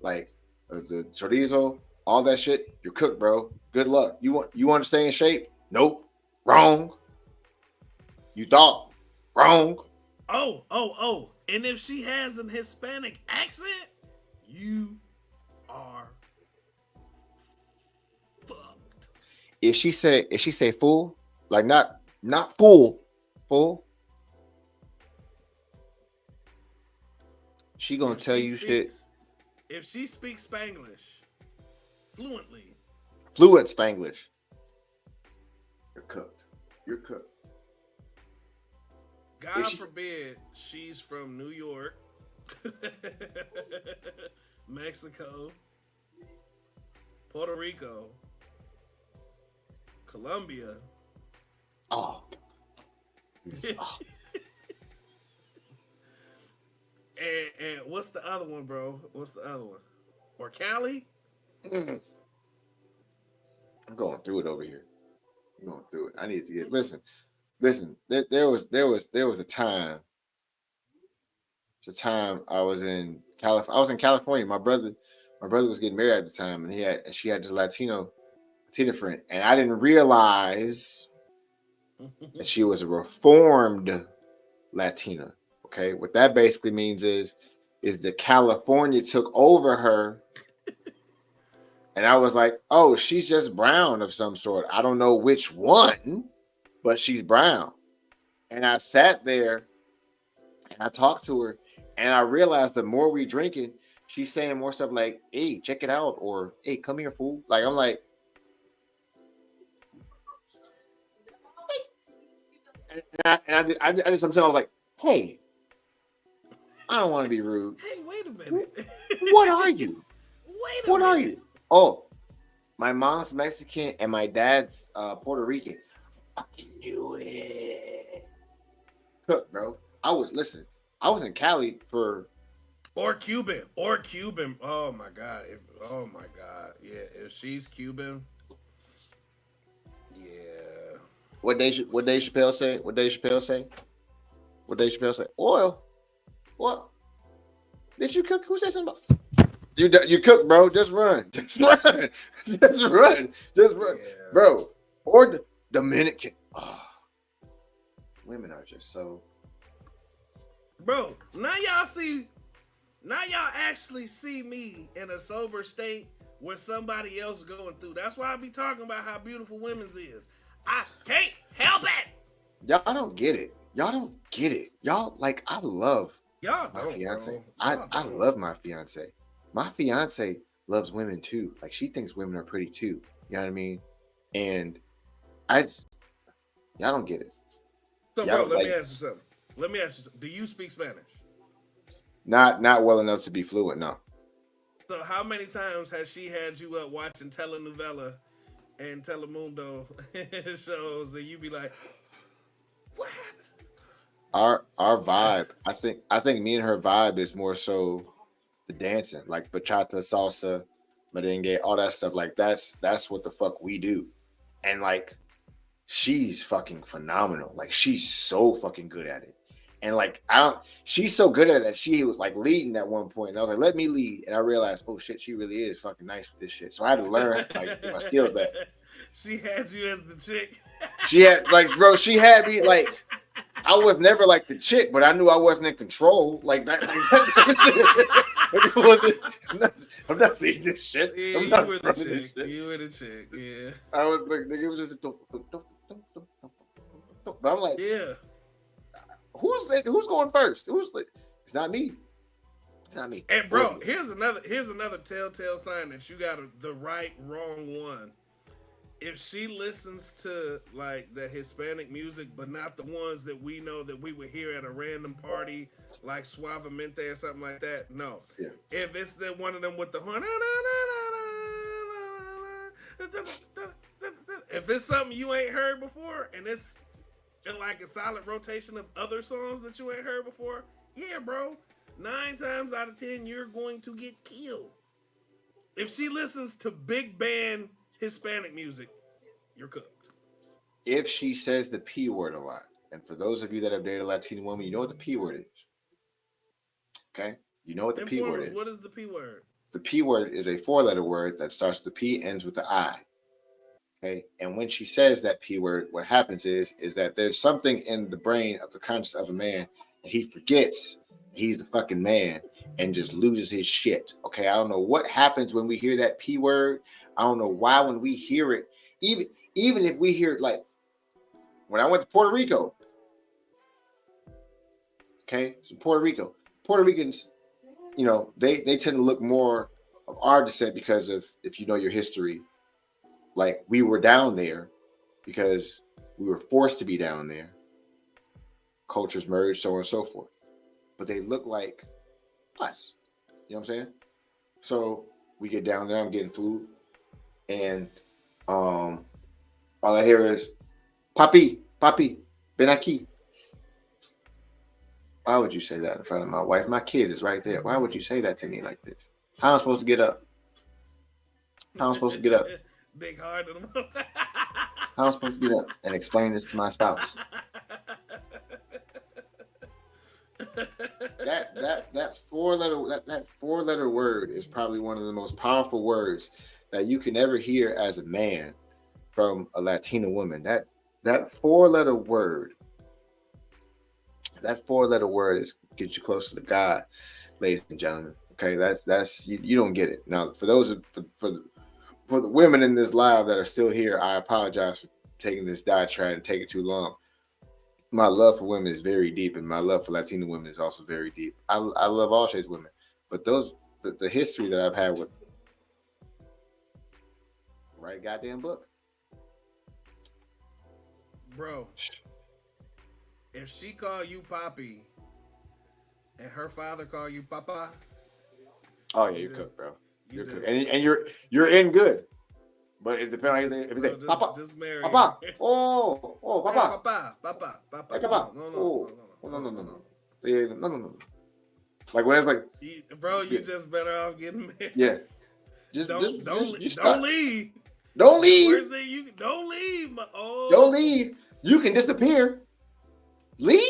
like the chorizo, all that shit, you're cooked, bro. Good luck. You want to stay in shape? Nope. Wrong. You thought wrong. Oh. And if she has an Hispanic accent, you are fucked. If she say full, like not full, she gonna tell you shit. If she speaks Spanglish fluently, Fluent Spanglish, you're cooked. You're cooked. God forbid she's from New York, Mexico, Puerto Rico, Colombia. Oh. And what's the other one, bro? What's the other one? Or Cali? I'm going through it over here. I'm going through it. I need to get listen. There was a time. The time I was in California. My brother was getting married at the time, and she had this Latina friend, and I didn't realize that she was a reformed Latina. Okay, what that basically means is that California took over her, and I was like, oh, she's just brown of some sort. I don't know which one, but she's brown. And I sat there and I talked to her, and I realized the more we drinking, she's saying more stuff like, hey, check it out, or hey, come here, fool. Like, I'm like, and I just sometimes I was like, hey, I don't want to be rude. Hey, wait a minute. What are you? What are you? Oh, my mom's Mexican and my dad's Puerto Rican. I fucking knew it. Cook, bro. I was in Cali for or Cuban. Oh my god. Yeah, if she's Cuban. Yeah. What Dave Chappelle say? Oil. What? Did you cook? Who said something about? You cook, bro. Just run. Just run. Yeah. Bro. Or the Dominican. Oh, women are just so. Bro, now y'all actually see me in a sober state where somebody else going through. That's why I be talking about how beautiful women's is. I can't help it. Y'all don't get it. Y'all, like, I love my fiance. I love my fiance. My fiance loves women too. Like, she thinks women are pretty too. You know what I mean? And y'all don't get it. So, bro, let me ask you something. Do you speak Spanish? Not well enough to be fluent, no. So how many times has she had you up watching telenovela and Telemundo shows, and you be like, what happened? Our vibe, I think me and her vibe is more so the dancing, like bachata, salsa, merengue, all that stuff. Like that's what the fuck we do. And like, she's fucking phenomenal. Like, she's so fucking good at it. And like I don't, she's so good at it that she was like leading at one point, and I was like, "Let me lead," and I realized, oh shit, she really is fucking nice with this shit. So I had to learn like get my skills back. She had you as the chick. She had like, bro, she had me like. I was never like the chick, but I knew I wasn't in control. Like that. I'm not leading this shit. Yeah, I'm you not were the running this chick. shit. You were the chick. Yeah. I was like, nigga, it was just. But I'm like, Yeah. who's going first? It's not me. It's not me. And bro, here's another telltale sign that you got the right wrong one. If she listens to like the Hispanic music, but not the ones that we know that we would hear at a random party, like Suavemente or something like that, no. Yeah. If it's the one of them with the horn, if it's something you ain't heard before, and it's in like a solid rotation of other songs that you ain't heard before, yeah, bro, 9 times out of 10 you're going to get killed. If she listens to big band Hispanic music, you're cooked. If she says the P word a lot, and for those of you that have dated a Latina woman, you know what the P word is. Okay? You know what the P word is. What is the P word? The P word is a 4-letter word that starts with the P, ends with the I. Okay? And when she says that P word, what happens is that there's something in the brain of the conscious of a man that he forgets he's the fucking man and just loses his shit. Okay? I don't know what happens when we hear that P word. I don't know why when we hear it, even if we hear it, like when I went to Puerto Rico. Okay? So Puerto Ricans, you know, they tend to look more of our descent because of, if you know your history, like we were down there because we were forced to be down there. Cultures merged, so on and so forth. But they look like us. You know what I'm saying? So we get down there, I'm getting food, and all I hear is Papi, ven aquí. Why would you say that in front of my wife? My kids is right there. Why would you say that to me like this? How am I supposed to get up? How am I supposed to get up? Big hard to them. How am I supposed to get up and explain this to my spouse? That four-letter word is probably one of the most powerful words that you can ever hear as a man from a Latina woman. That four-letter word is get you closer to God, ladies and gentlemen. Okay, that's you don't get it. Now, for those for the women in this live that are still here, I apologize for taking this diatribe and taking too long. My love for women is very deep, and my love for Latina women is also very deep. I love all shades of women, but the history that I've had with, write a goddamn book, bro. If she call you Papi, and her father call you Papa, oh yeah, you're cooked, bro. You're cooked, and you're in good. But it depends on everything. Papa, just marry Papa, her. oh, Papa, Papa. hey, Papa, no. Yeah, no. Like when it's like, bro, you just better off getting married. Yeah, don't leave. Don't leave. Worst thing you don't leave. Don't leave. You can disappear. Leave?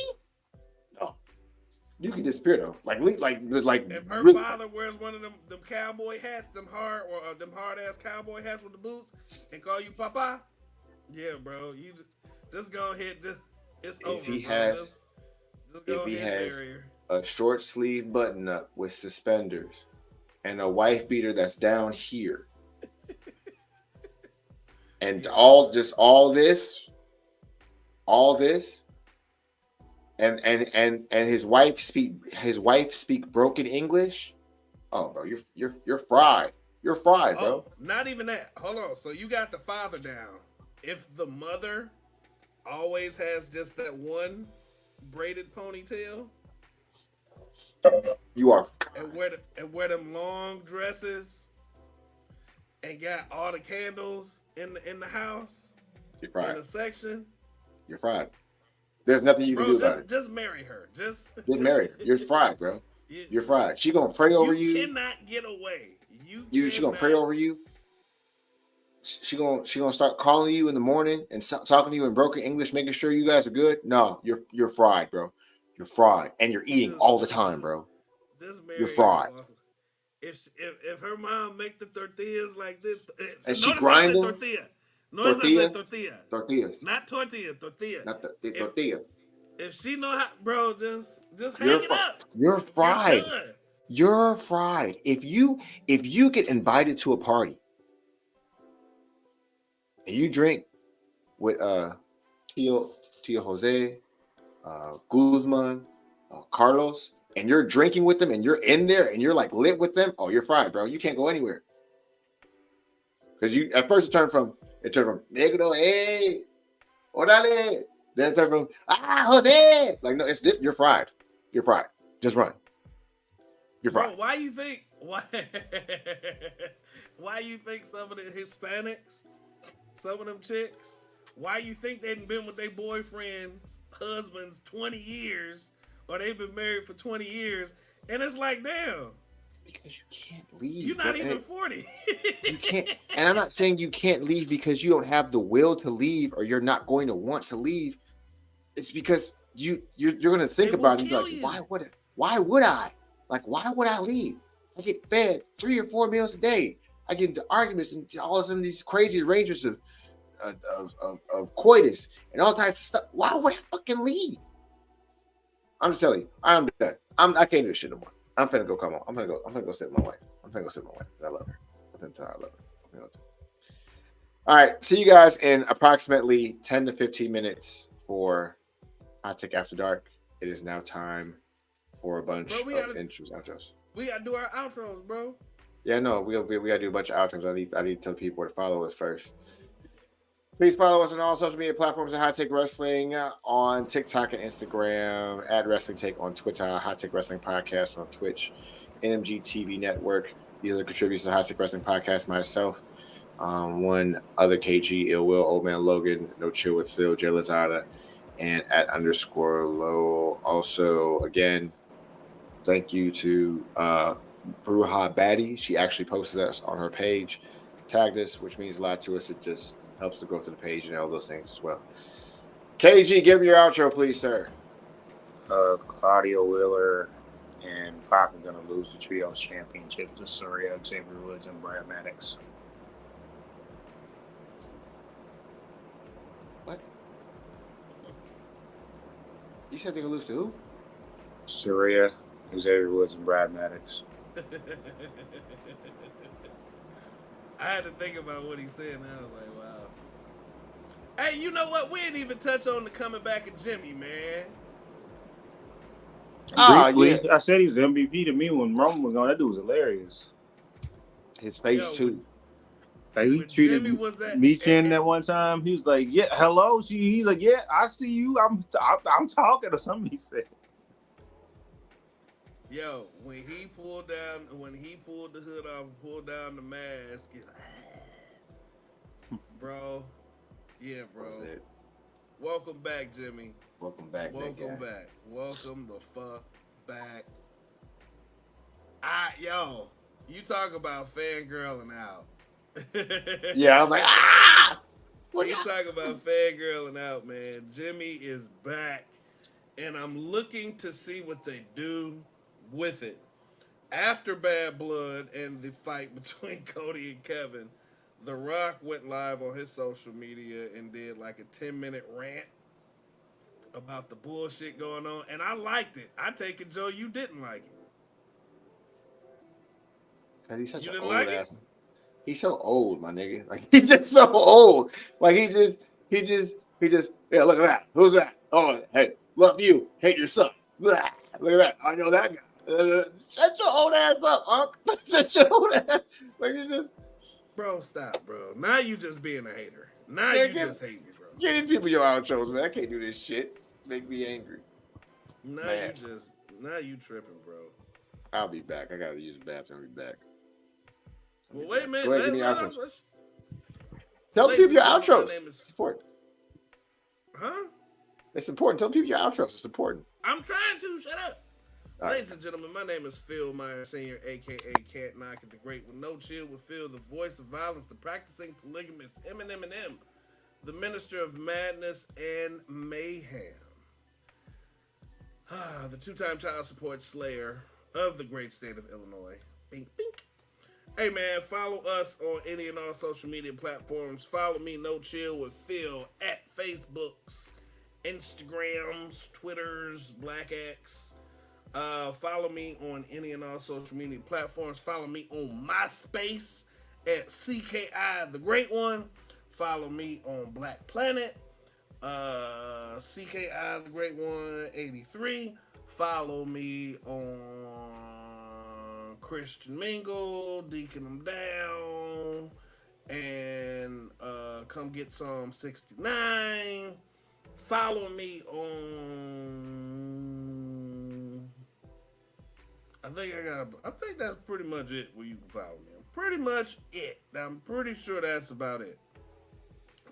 No. You can disappear though. Like if her really, father wears one of them cowboy hats, them hard ass cowboy hats with the boots, and call you Papa, yeah, bro, you just go ahead. It's over. If he has a short sleeve button up with suspenders and a wife beater that's down here, and all this. And his wife speak broken English. Oh, bro, you're fried. You're fried, bro. Oh, not even that. Hold on. So you got the father down. If the mother always has just that one braided ponytail, You are. and wear them long dresses, and got all the candles in the house, You're fried. in the section. You're fried. There's nothing you can do about it. Just marry her. Just marry her. You're fried, bro. You're fried. She gonna pray over you. You cannot get away. She gonna pray over you. She gonna start calling you in the morning and talking to you in broken English, making sure you guys are good. No, you're fried, bro. You're fried, and you're eating all the time, bro. This Mary You're fried. If her mom make the tortillas like this, And she notice I grind said them. tortilla. Notice I said tortilla. Tortillas. Not tortilla, tortilla. Not the tortilla. If she know how, bro, just hang You're it up. You're fried. You're done. You're fried. If you get invited to a party and you drink with Tio Jose, Guzman, Carlos, and you're drinking with them and you're in there and you're like lit with them, oh, you're fried, bro. You can't go anywhere. Because you at first it turned from negro, hey, orale. Then it turned from Jose. Like, no, it's different. You're fried. You're fried. Just run. You're fried. Bro, why you think you think some of the Hispanics, some of them chicks, why you think they've been with their boyfriends, husbands 20 years, or they've been married for 20 years, and it's like, damn. Because you can't leave. You're not even 40. You can't, and I'm not saying you can't leave because you don't have the will to leave or you're not going to want to leave. It's because you're going to think about it. Like, why would I? Like, why would I leave? I get fed 3 or 4 meals a day. I get into arguments and all of some of these crazy arrangements of coitus and all types of stuff. Why would I fucking leave? I'm just telling you, I'm done. I can't do this shit no more. I'm finna go come on. I'm finna go sit with my wife. I love her. I'm finna tell her I love her. All right. See you guys in approximately 10 to 15 minutes for Hot Take After Dark. It is now time for a bunch of intros, outros. We gotta do our outros, bro. Yeah, no, we gotta do a bunch of outros. I need to tell people where to follow us first. Please follow us on all social media platforms at Hot Take Wrestling on TikTok and Instagram, at Wrestling Take on Twitter, Hot Take Wrestling Podcast on Twitch, NMG TV Network. These are the contributors to Hot Take Wrestling Podcast. Myself, one other KG, Ill Will, Old Man Logan, No Chill with Phil, Jay Lazada, and at _low. Also, again, thank you to Bruja Batty. She actually posted us on her page, tagged us, which means a lot to us. It just helps to go to the page and all those things as well. KG, give me your outro, please, sir. Claudio Wheeler and Pac are going to lose the Trios Championships to Surya, Xavier Woods, and Brad Maddox. What? You said they're going to lose to who? Surya, Xavier Woods, and Brad Maddox. I had to think about what he said, and I was like, wow. Hey, you know what? We didn't even touch on the coming back of Jimmy, man. Briefly, yeah. I said he was MVP to me when Roman was on. That dude was hilarious. His face, too. Like, he treated Michin that one time. He was like, yeah, hello. He's like, yeah, I see you. I'm talking or something, he said. Yo, when he pulled the hood off and pulled down the mask, bro. Yeah, bro. Welcome back, Jimmy. Welcome back. Welcome back. Welcome the fuck back. You talk about fangirling out. Yeah, I was like, What you talk about fangirling out, man? Jimmy is back, and I'm looking to see what they do with it. After Bad Blood and the fight between Cody and Kevin, The Rock went live on his social media and did like a 10-minute rant about the bullshit going on, and I liked it. I take it, Joe, you didn't like it. He's such an old ass. He's so old, my nigga. Like, he's just so old. Like, he just, yeah, look at that. Who's that? Oh, hey, love you, hate your son. Blah. Look at that. I know that guy. Shut your old ass up, Unc. Shut your old ass. Like, you just. Bro, stop, bro. Now you just being a hater. Now you just hate me, bro. Get these people your outros, man. I can't do this shit. Make me angry. Now you tripping, bro. I'll be back. I gotta use the bathroom. I'll be back. Well, wait a minute. Go ahead, give me outros. Tell people your outros. It's important. Huh? It's important. Tell people your outros. It's important. I'm trying to. Shut up. All Ladies right. and gentlemen, my name is Phil Meyer Sr., a.k.a. Cat Knock the Great with No Chill with Phil, the voice of violence, the practicing polygamist, Eminem, the minister of madness and mayhem. the two-time child support slayer of the great state of Illinois. Bink, bink. Hey, man, follow us on any and all social media platforms. Follow me, No Chill with Phil, at Facebooks, Instagrams, Twitters, Black X. Follow me on any and all social media platforms. Follow me on MySpace at CKI, the Great One. Follow me on Black Planet, CKI, the Great One, 83. Follow me on Christian Mingle, Deacon them down, and come get some 69. Follow me on. I think that's pretty much it. Where you can follow me. Pretty much it. I'm pretty sure that's about it.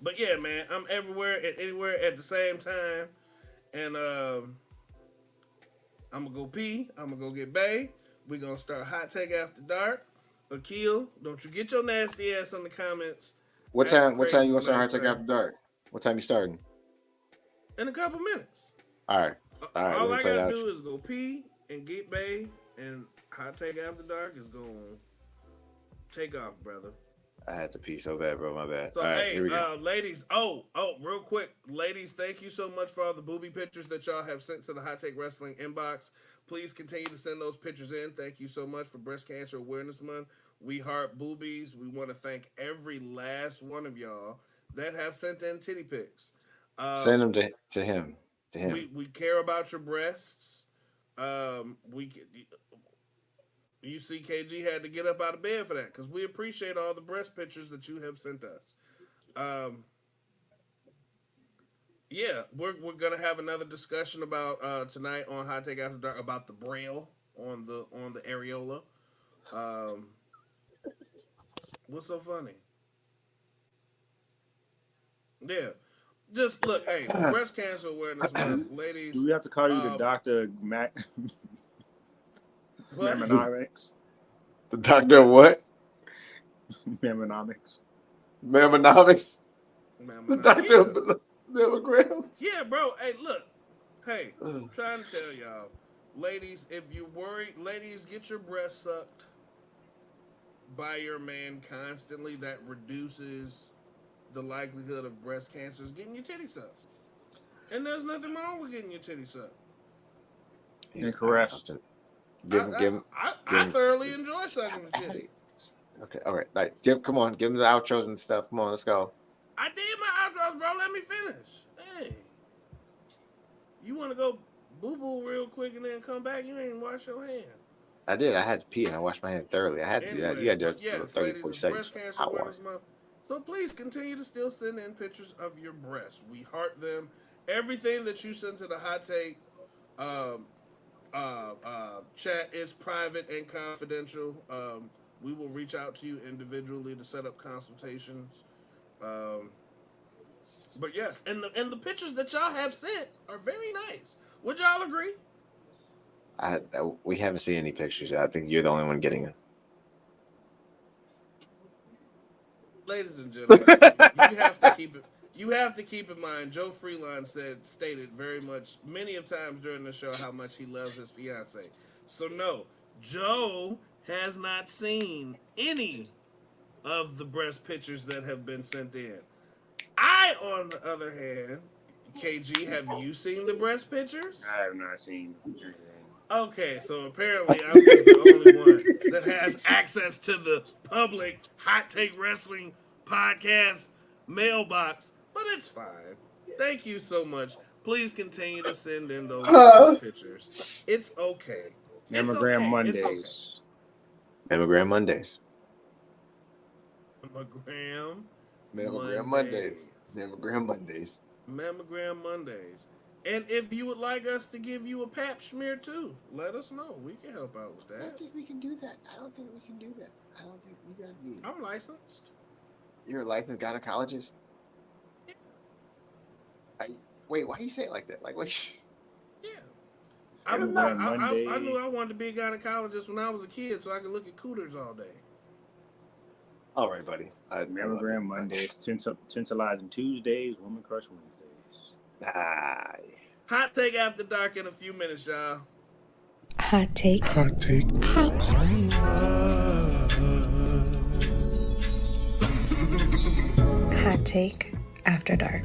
But yeah, man, I'm everywhere and anywhere at the same time, and I'm gonna go pee. I'm gonna go get Bay. We're gonna start Hot Take After Dark. Akil, don't you get your nasty ass on the comments. What time you gonna start Hot Take After Dark? What time you starting? In a couple minutes. All right. All I gotta do is go pee and get Bay, and Hot Take After Dark is gonna take off, brother. I had to pee so bad, bro. My bad. So, all right, hey, here we go. Ladies, real quick. Ladies, thank you so much for all the booby pictures that y'all have sent to the Hot Take Wrestling inbox. Please continue to send those pictures in. Thank you so much for Breast Cancer Awareness Month. We heart boobies. We want to thank every last one of y'all that have sent in titty pics. Send them to him. To him. We care about your breasts. UCKG had to get up out of bed for that because we appreciate all the breast pictures that you have sent us. Yeah, we're gonna have another discussion about tonight on Hot Take After Dark about the braille on the areola. What's so funny? Yeah, just look. Hey, Breast Cancer Awareness Month, ladies. Do we have to call you the Dr. Mac? Mammonomics. The doctor of what? Mammonomics. Mammonomics? The doctor of mammograms? Yeah, bro. Hey, look. Hey, I'm trying to tell y'all. Ladies, if you're worried, ladies, get your breasts sucked by your man constantly. That reduces the likelihood of breast cancers getting your titty sucked. And there's nothing wrong with getting your titty sucked. Incorrect. I thoroughly enjoy sucking the titty. Okay, all right. Like, come on, give them the outros and stuff. Come on, let's go. I did my outros, bro. Let me finish. Hey, you want to go boo boo real quick and then come back? You ain't wash your hands. I did. I had to pee and I washed my hands thoroughly. I had to do that. You had to do it 30, 40 seconds. Breast Cancer Awareness Month. So please continue to still send in pictures of your breasts. We heart them. Everything that you send to the Hot Take chat is private and confidential. We will reach out to you individually to set up consultations. But yes, and the pictures that y'all have sent are very nice. Would y'all agree? We haven't seen any pictures. I think you're the only one getting them. Ladies and gentlemen, you have to keep in mind. Joe Freeland stated very much many of times during the show how much he loves his fiance. So no, Joe has not seen any of the breast pictures that have been sent in. I, on the other hand, KG, have you seen the breast pictures? I have not seen anything. Okay, so apparently I'm just the only one that has access to the public Hot Take Wrestling podcast mailbox, but it's fine. Thank you so much. Please continue to send in those pictures. It's okay. Mammogram Mondays. Okay. Mammogram Mondays. Mammogram Mondays. Mammogram Mondays. Mammogram Mondays. And if you would like us to give you a pap smear too, let us know. We can help out with that. I don't think we can do that. I don't think we gotta be. I'm licensed. You're a licensed gynecologist? Yeah. Wait, why you say it like that? Like, wait. Yeah. I knew I wanted to be a gynecologist when I was a kid so I could look at cooters all day. All right, buddy. Mammogram Mondays, tantalizing Tuesdays, Woman Crush Wednesdays. Hot take after dark in a few minutes, y'all. Hot take. Hot take. Hot take after dark.